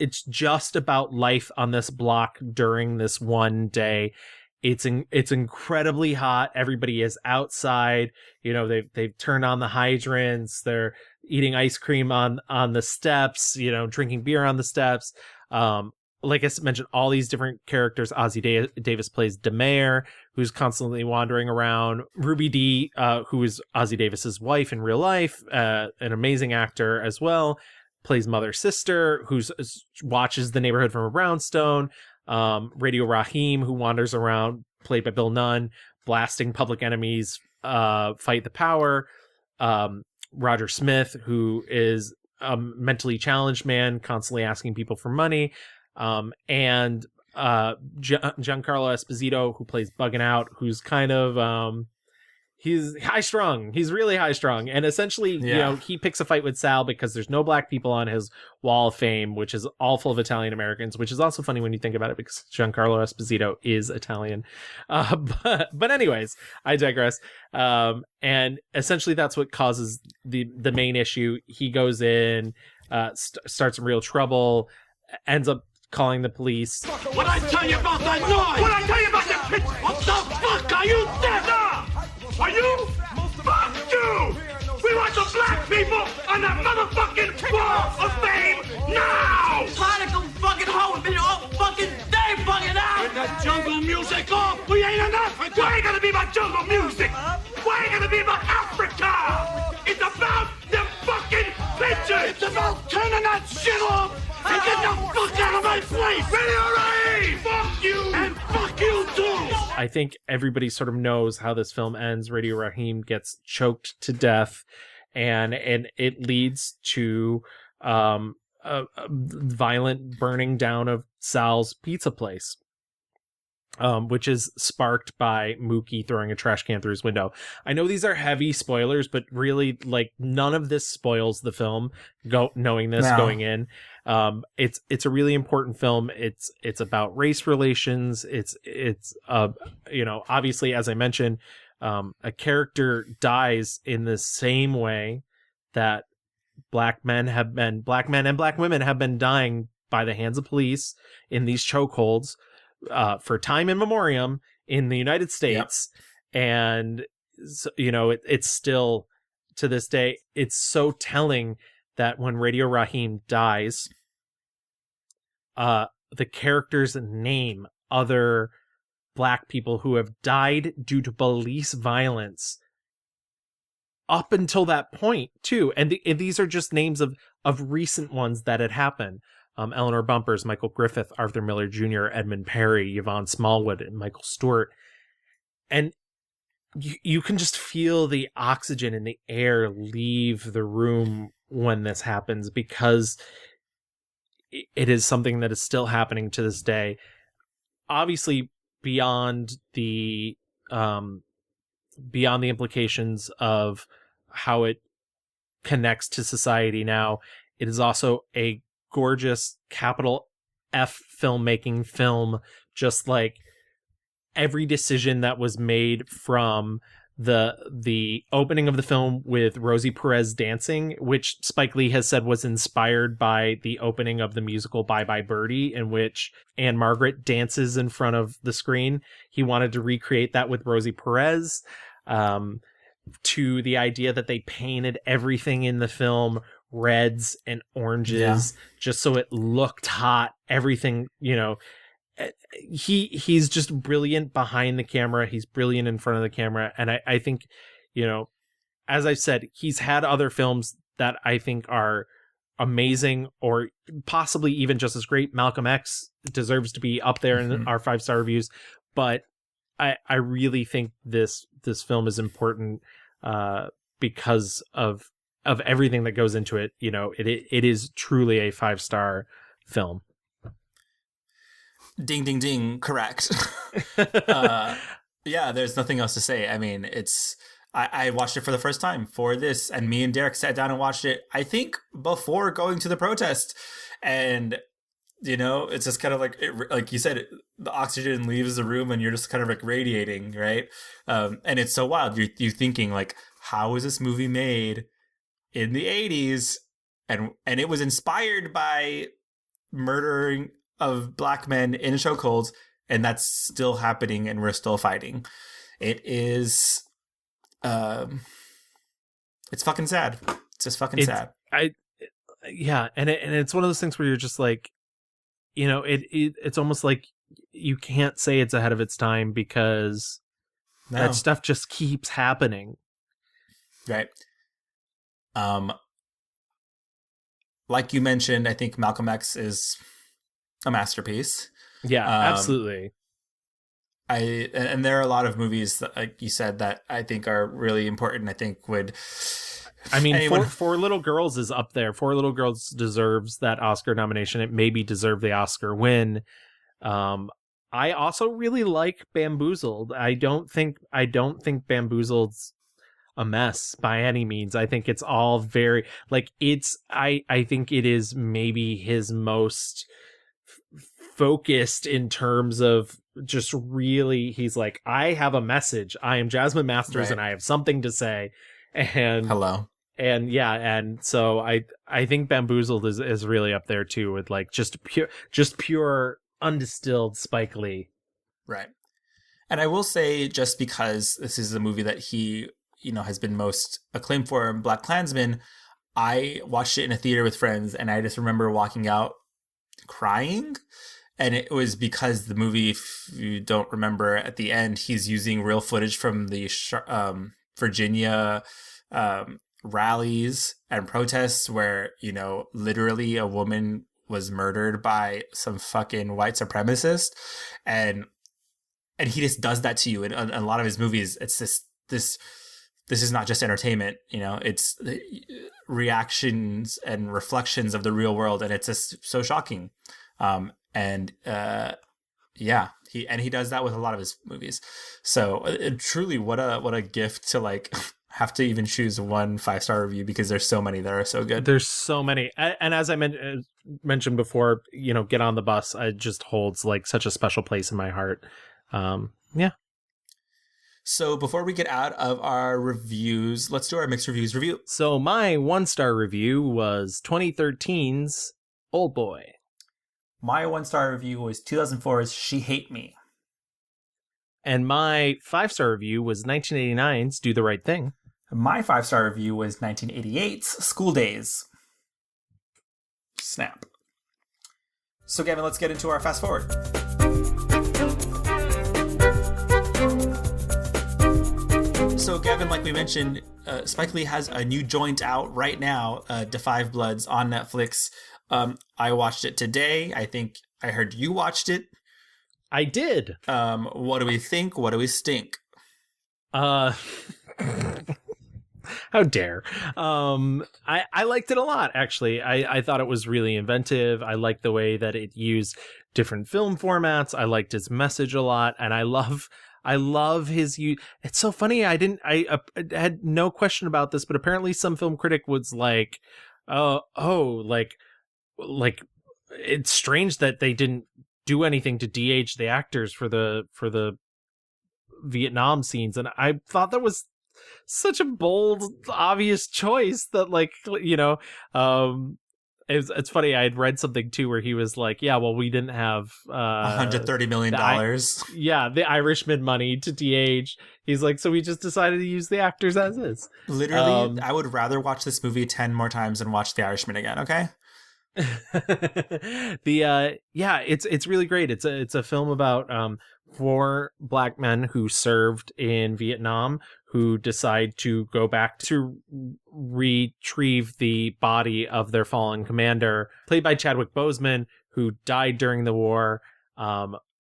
it's just about life on this block during this one day. It's incredibly hot. Everybody is outside. You know, they've turned on the hydrants. They're eating ice cream on the steps, you know, drinking beer on the steps. Like I mentioned, all these different characters. Ozzie Davis plays DeMayor, who's constantly wandering around. Ruby Dee, who is Ozzie Davis's wife in real life, an amazing actor as well, plays Mother Sister, who watches the neighborhood from a brownstone. Radio Raheem, who wanders around, played by Bill Nunn, blasting Public Enemy's Fight the Power. Roger Smith, who is a mentally challenged man, constantly asking people for money. And Giancarlo Esposito, who plays Buggin' Out, who's kind of he's high strung. He's really high strung. And essentially, you know, he picks a fight with Sal because there's no black people on his wall of fame, which is all full of Italian Americans, which is also funny when you think about it because Giancarlo Esposito is Italian. But anyways, I digress. And essentially that's what causes the main issue. He goes in, starts some real trouble, ends up calling the police. What I tell you about that noise? What I tell you about that pitch? What the fuck are you dead? Are you? Fuck you! We want the black people on that motherfucking wall of fame now! Tired of going fucking home and been all fucking day fucking out! With that jungle music off, we ain't enough! Why ain't gonna be about jungle music? Why ain't gonna be about Africa? It's about them fucking bitches! It's about turning that shit off and get the fuck out of my place! Ready or ready? Fuck you! And fuck you too! I think everybody sort of knows how this film ends. Radio Raheem gets choked to death, and it leads to a violent burning down of Sal's pizza place, which is sparked by Mookie throwing a trash can through his window. I know these are heavy spoilers, but really, like, none of this spoils the film. Knowing this going in. It's a really important film. It's about race relations. It's you know, obviously, as I mentioned, a character dies in the same way that black men and black women have been dying by the hands of police in these chokeholds for time immemorial in the United States. Yep. And so, you know, it's still to this day, it's so telling that when Radio Raheem dies, the characters name other black people who have died due to police violence up until that point too. And these are just names of recent ones that had happened. Eleanor Bumpurs, Michael Griffith, Arthur Miller Jr., Edmund Perry, Yvonne Smallwood, and Michael Stewart. And you can just feel the oxygen in the air leave the room when this happens, because it is something that is still happening to this day. Obviously, beyond the implications of how it connects to society now, it is also a gorgeous capital F filmmaking film, just like every decision that was made from the opening of the film with Rosie Perez dancing, which Spike Lee has said was inspired by the opening of the musical Bye Bye Birdie, in which Anne Margaret dances in front of the screen. He wanted to recreate that with Rosie Perez, to the idea that they painted everything in the film reds and oranges, just so it looked hot. Everything, you know, he's just brilliant behind the camera. He's brilliant in front of the camera. And I think, as I said, he's had other films that I think are amazing or possibly even just as great. Malcolm X deserves to be up there in our 5-star reviews, but I really think this film is important because of everything that goes into it. It is truly a 5-star film. Ding, ding, ding. Correct. Yeah, there's nothing else to say. I mean, I watched it for the first time for this, and me and Derek sat down and watched it, I think, before going to the protest. And, it's just kind of like you said, the oxygen leaves the room and you're just kind of like radiating, right? And it's so wild. You're thinking, like, how was this movie made in the 80s? And it was inspired by murdering of black men in chokeholds, and that's still happening, and we're still fighting. It is, it's fucking sad. It's just fucking sad. And it's one of those things where you're just like, it's almost like you can't say it's ahead of its time because that stuff just keeps happening. Right. Like you mentioned, I think Malcolm X is a masterpiece. Yeah, absolutely. And there are a lot of movies that, like you said, that I think are really important. I think would. I mean, Four Little Girls is up there. Four Little Girls deserves that Oscar nomination. It maybe deserved the Oscar win. I also really like Bamboozled. I don't think Bamboozled's a mess by any means. I think it's all very I think it is maybe his most focused in terms of just really, he's like, I have a message. I am Jasmine Masters, right, and I have something to say. And hello. And yeah, and so I think Bamboozled is really up there too, with like just pure undistilled Spike Lee. Right. And I will say, just because this is a movie that he, has been most acclaimed for, Black Klansman, I watched it in a theater with friends, and I just remember walking out crying. And it was because the movie, if you don't remember, at the end, he's using real footage from the Virginia rallies and protests where, literally a woman was murdered by some fucking white supremacist. And he just does that to you. And in a lot of his movies, it's this is not just entertainment, it's reactions and reflections of the real world. And it's just so shocking. He does that with a lot of his movies. So truly, what a gift to like have to even choose one 5-star review, because there's so many that are so good. There's so many. And as I mentioned before, Get on the Bus, it just holds like such a special place in my heart. Yeah. So before we get out of our reviews, let's do our mixed reviews review. So my 1-star review was 2013's Old Boy. My 1-star review was 2004's She Hate Me. And my 5-star review was 1989's Do the Right Thing. My 5-star review was 1988's School Days. Snap. So Gavin, let's get into our fast forward. So Gavin, like we mentioned, Spike Lee has a new joint out right now, Da 5 Bloods, on Netflix. I watched it today. I think I heard you watched it. I did. What do we think? What do we stink? How dare. I liked it a lot, actually. I thought it was really inventive. I liked the way that it used different film formats. I liked his message a lot, and I love his use. It's so funny. I had no question about this, but apparently some film critic was like, like it's strange that they didn't do anything to de-age the actors for the Vietnam scenes. And I thought that was such a bold, obvious choice that, like, it's funny. I had read something too where he was like, yeah, well, we didn't have $130 million. The Irishman money to de-age. He's like, so we just decided to use the actors as is. Literally, I would rather watch this movie 10 more times than watch The Irishman again. Okay. It's really great. It's a film about 4 black men who served in Vietnam who decide to go back to retrieve the body of their fallen commander, played by Chadwick Boseman, who died during the war.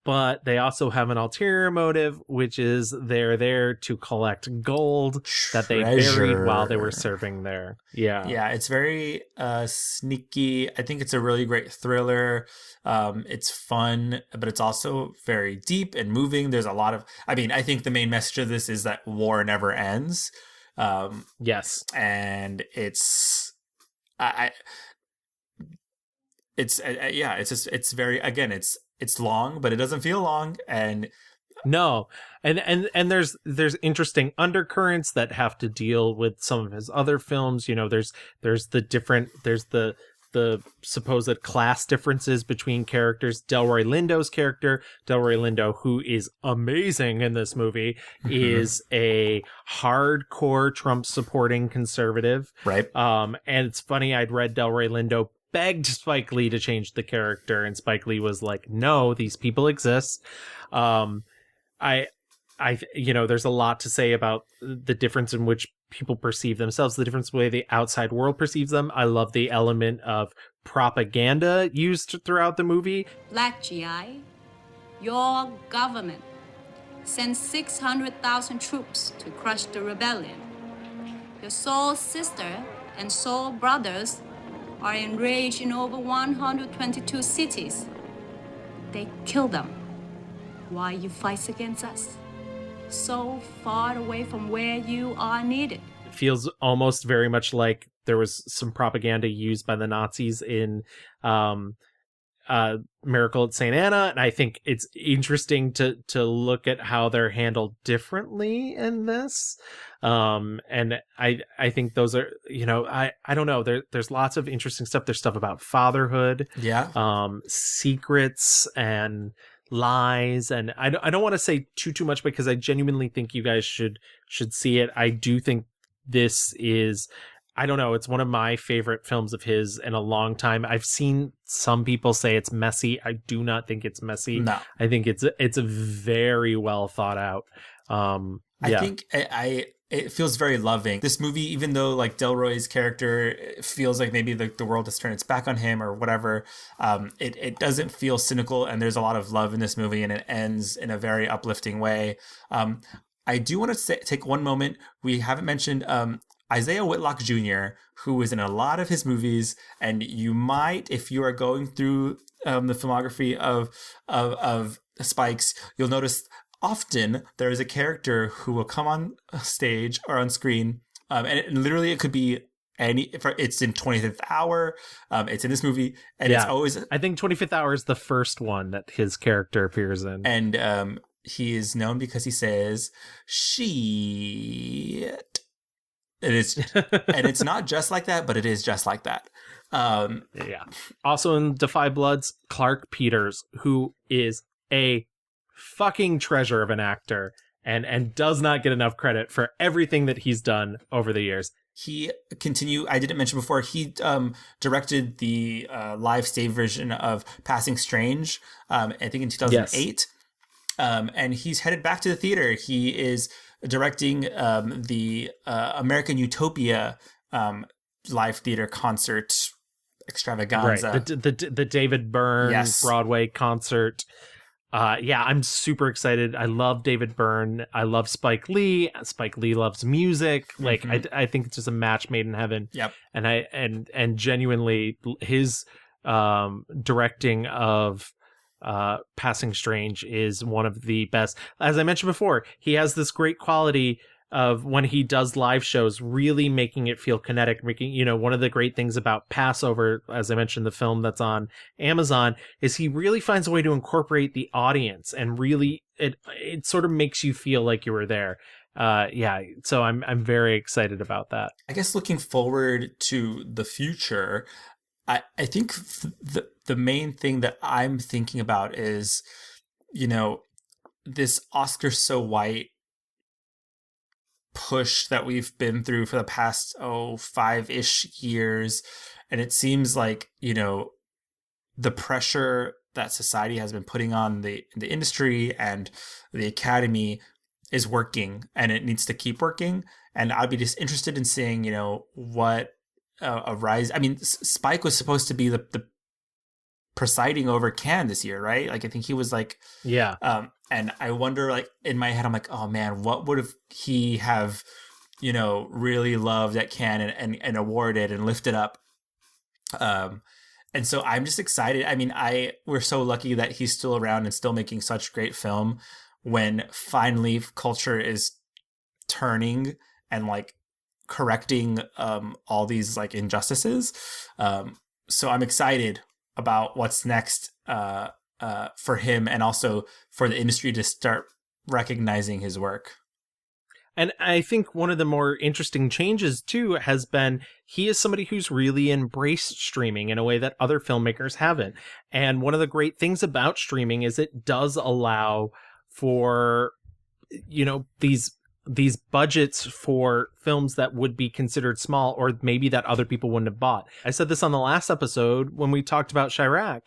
But they also have an ulterior motive, which is they're there to collect gold that they buried while they were serving there. Yeah, it's very sneaky. I think it's a really great thriller. It's fun, but it's also very deep and moving. There's a lot of, I think the main message of this is that war never ends. Yes. And it's very, again, it's long, but it doesn't feel long. And no, and there's interesting undercurrents that have to deal with some of his other films. You know, there's the supposed class differences between characters. Delroy Lindo's character, Delroy Lindo, who is amazing in this movie, is a hardcore Trump supporting conservative. Right. And it's funny, I'd read Delroy Lindo begged Spike Lee to change the character, and Spike Lee was like, no, these people exist. There's a lot to say about the difference in which people perceive themselves, the difference in the way the outside world perceives them. I love the element of propaganda used throughout the movie. Black GI, your government sent 600,000 troops to crush the rebellion. Your soul sister and soul brothers are enraged in over 122 cities. They kill them. Why you fight against us? So far away from where you are needed. It feels almost very much like there was some propaganda used by the Nazis in Miracle at St. Anna, and I think it's interesting to look at how they're handled differently in this. And I think those are, I don't know, there's lots of interesting stuff. There's stuff about fatherhood, secrets and lies, and I don't want to say too much because I genuinely think you guys should see it. I do think this is, I don't know, it's one of my favorite films of his in a long time. I've seen some people say it's messy. I do not think it's messy. No. I think it's a very well thought out. I think it feels very loving. This movie, even though like Delroy's character feels like maybe the world has turned its back on him or whatever, it doesn't feel cynical, and there's a lot of love in this movie, and it ends in a very uplifting way. I do want to take one moment. We haven't mentioned Isaiah Whitlock Jr., who is in a lot of his movies, and you might, if you are going through the filmography of Spike's, you'll notice often there is a character who will come on stage or on screen, and literally it could be it's in 25th Hour, it's in this movie, and it's always, I think 25th Hour is the first one that his character appears in, and he is known because he says shit. And it's not just like that, but it is just like that. Also in Defy Bloods, Clark Peters, who is a fucking treasure of an actor and does not get enough credit for everything that he's done over the years. I didn't mention before, he directed the live stage version of Passing Strange, I think in 2008. Yes. And he's headed back to the theater. He is directing the American Utopia live theater concert extravaganza. Right. The David Byrne Broadway concert. I'm super excited. I love David Byrne. I love Spike Lee. Spike Lee loves music. Like, I think it's just a match made in heaven. Yep. And genuinely his directing of Passing Strange is one of the best. As I mentioned before, he has this great quality of when he does live shows, really making it feel kinetic, making, one of the great things about Passover, as I mentioned, the film that's on Amazon, is he really finds a way to incorporate the audience, and really it sort of makes you feel like you were there. So I'm very excited about that. I guess looking forward to the future, I think the main thing that I'm thinking about is, this Oscar So White push that we've been through for the past 5-ish years. And it seems like, the pressure that society has been putting on the industry and the Academy is working, and it needs to keep working. And I'd be just interested in seeing, you know, what a rise. I mean, Spike was supposed to be the presiding over Cannes this year, right? Like, I think he was like, yeah. And I wonder, like, in my head, I'm like, oh man, what would have he have, you know, really loved at Cannes and awarded and lifted up. And so I'm just excited. I mean, we're so lucky that he's still around and still making such great film when finally culture is turning and like correcting all these like injustices. So I'm excited about what's next for him, and also for the industry to start recognizing his work. And I think one of the more interesting changes, too, has been he is somebody who's really embraced streaming in a way that other filmmakers haven't. And one of the great things about streaming is it does allow for, you know, these budgets for films that would be considered small, or maybe that other people wouldn't have bought. I said this on the last episode when we talked about Chirac,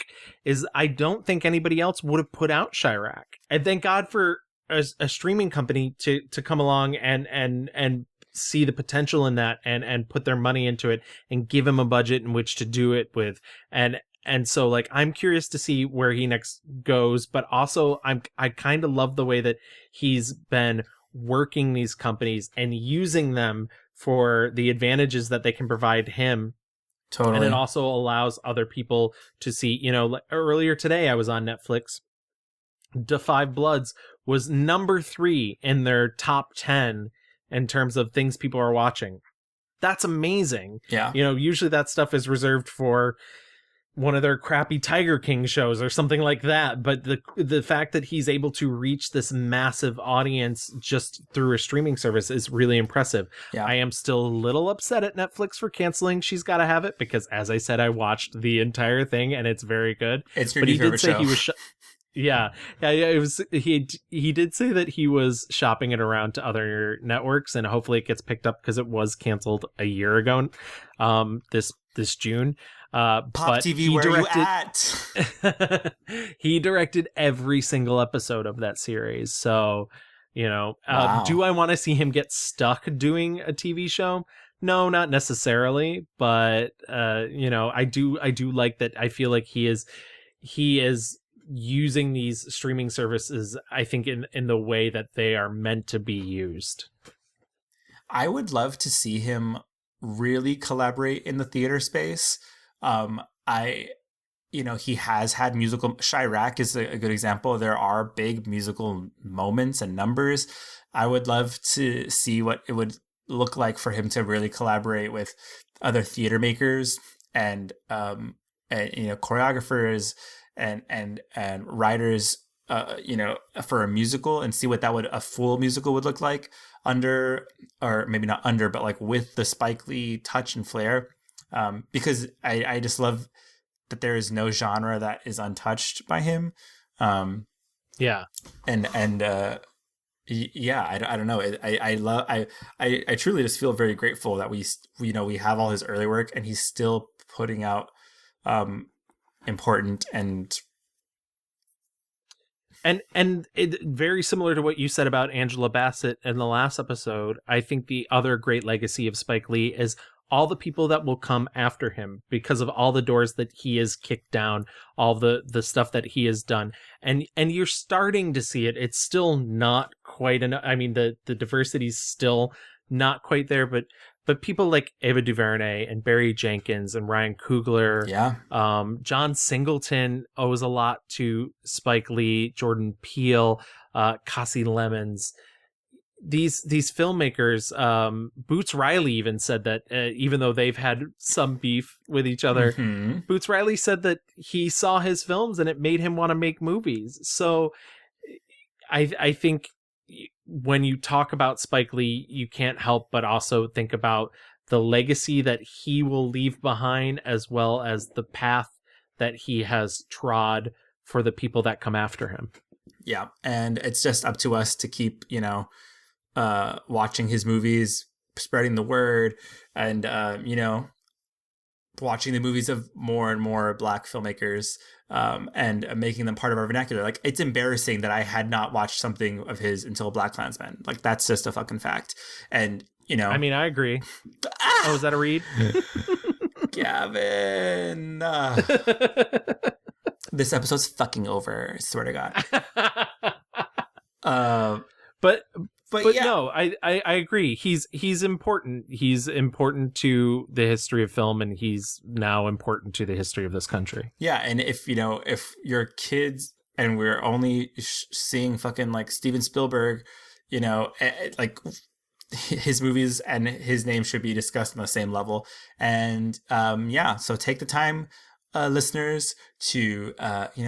is I don't think anybody else would have put out Chirac. And thank God for a streaming company to come along and see the potential in that and put their money into it and give him a budget in which to do it with. And so, like, I'm curious to see where he next goes, but also I kind of love the way that he's been working these companies and using them for the advantages that they can provide him. Totally. And it also allows other people to see, you know, like earlier today I was on Netflix. Da 5 Bloods was number 3 in their top 10 in terms of things people are watching. That's amazing. Yeah. You know, usually that stuff is reserved for one of their crappy Tiger King shows or something like that. But the fact that he's able to reach this massive audience just through a streaming service is really impressive. Yeah. I am still a little upset at Netflix for canceling She's Gotta Have It, because as I said, I watched the entire thing and it's very good. It's your new favorite show. He was Yeah. It was. He did say that he was shopping it around to other networks, and hopefully it gets picked up because it was canceled a year ago, this June. Pop but TV, where are you at? He directed every single episode of that series. So, you know, Wow. Do I want to see him get stuck doing a TV show? No, not necessarily. But you know, I do like that. I feel like he is using these streaming services, I think, in the way that they are meant to be used. I would love to see him really collaborate in the theater space. He has had musical. Chirac is a good example. There are big musical moments and numbers. I would love to see what it would look like for him to really collaborate with other theater makers and choreographers and writers, for a musical, and see what a full musical would look like under, or maybe not under, but like with the Spike Lee touch and flair. Because I just love that there is no genre that is untouched by him. Yeah. I don't know. I truly just feel very grateful that we have all his early work and he's still putting out important and it, very similar to what you said about Angela Bassett in the last episode. I think the other great legacy of Spike Lee is all the people that will come after him because of all the doors that he has kicked down, all the stuff that he has done. And you're starting to see it. It's still not quite enough. I mean, the diversity is still not quite there, but people like Ava DuVernay and Barry Jenkins and Ryan Coogler, John Singleton owes a lot to Spike Lee, Jordan Peele, Kasi Lemons. These filmmakers, Boots Riley even said that even though they've had some beef with each other, Boots Riley said that he saw his films and it made him want to make movies. So I think when you talk about Spike Lee, you can't help but also think about the legacy that he will leave behind, as well as the path that he has trod for the people that come after him. Yeah. And it's just up to us to keep, watching his movies, spreading the word, and watching the movies of more and more Black filmmakers and making them part of our vernacular. Like, it's embarrassing that I had not watched something of his until BlacKkKlansman. Like, that's just a fucking fact. And, you know, I mean, I agree. Oh, is that a read? Gavin. This episode's fucking over. I swear to God. But yeah. no, I agree. He's important. He's important to the history of film, and he's now important to the history of this country. Yeah, and if your kids, and we're only seeing fucking like Steven Spielberg, like his movies and his name should be discussed on the same level. And so take the time, listeners, to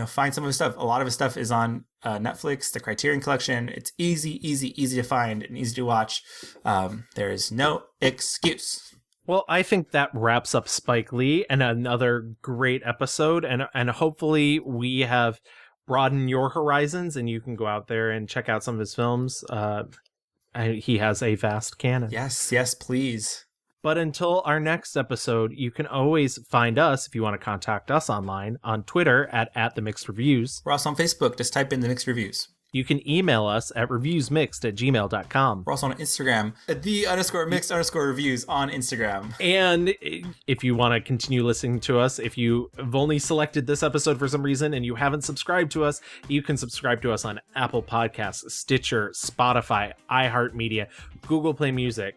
find some of his stuff. A lot of his stuff is on Netflix, the Criterion Collection. It's easy to find and easy to watch. There is no excuse. Well, I think that wraps up Spike Lee and another great episode, and hopefully we have broadened your horizons and you can go out there and check out some of his films. He has a vast canon. Yes, please. But until our next episode, you can always find us, if you want to contact us online, on Twitter at The Mixed Reviews. We're also on Facebook. Just type in The Mixed Reviews. You can email us at reviewsmixed@gmail.com. We're also on Instagram, @the_mixed_reviews on Instagram. And if you want to continue listening to us, if you've only selected this episode for some reason and you haven't subscribed to us, you can subscribe to us on Apple Podcasts, Stitcher, Spotify, iHeartMedia, Google Play Music,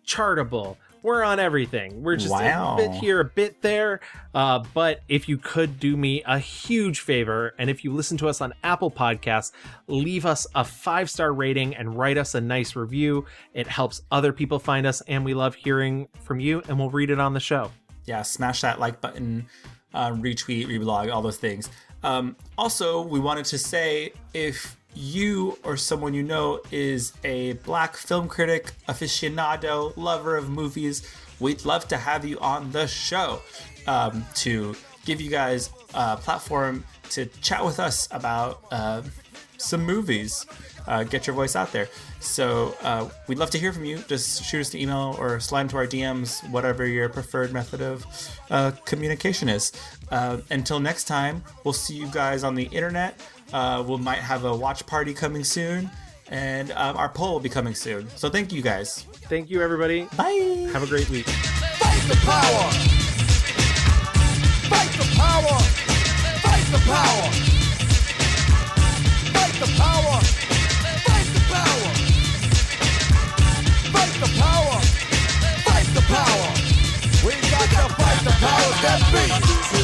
Chartable. We're on everything. We're just a bit here, a bit there. But if you could do me a huge favor, and if you listen to us on Apple Podcasts, leave us a 5-star rating and write us a nice review. It helps other people find us, and we love hearing from you, and we'll read it on the show. Yeah, smash that like button, retweet, reblog, all those things. Also, we wanted to say, if you or someone you know is a Black film critic, aficionado, lover of movies, we'd love to have you on the show to give you guys a platform to chat with us about some movies, get your voice out there. So we'd love to hear from you. Just shoot us an email or slide into our DMs, whatever your preferred method of communication is. Until next time, we'll see you guys on the internet. We might have a watch party coming soon, and our poll will be coming soon. So thank you guys. Thank you, everybody. Bye. Have a great week. Fight the power. Fight the power. Fight the power. Fight the power. Fight the power. Fight the power. Fight the power. We got to fight the powers that be.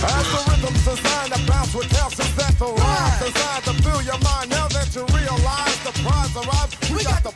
As the rhythm's designed to bounce with calcium that the rhymes designed to fill your mind. Now that you realize the prize arrives, we got the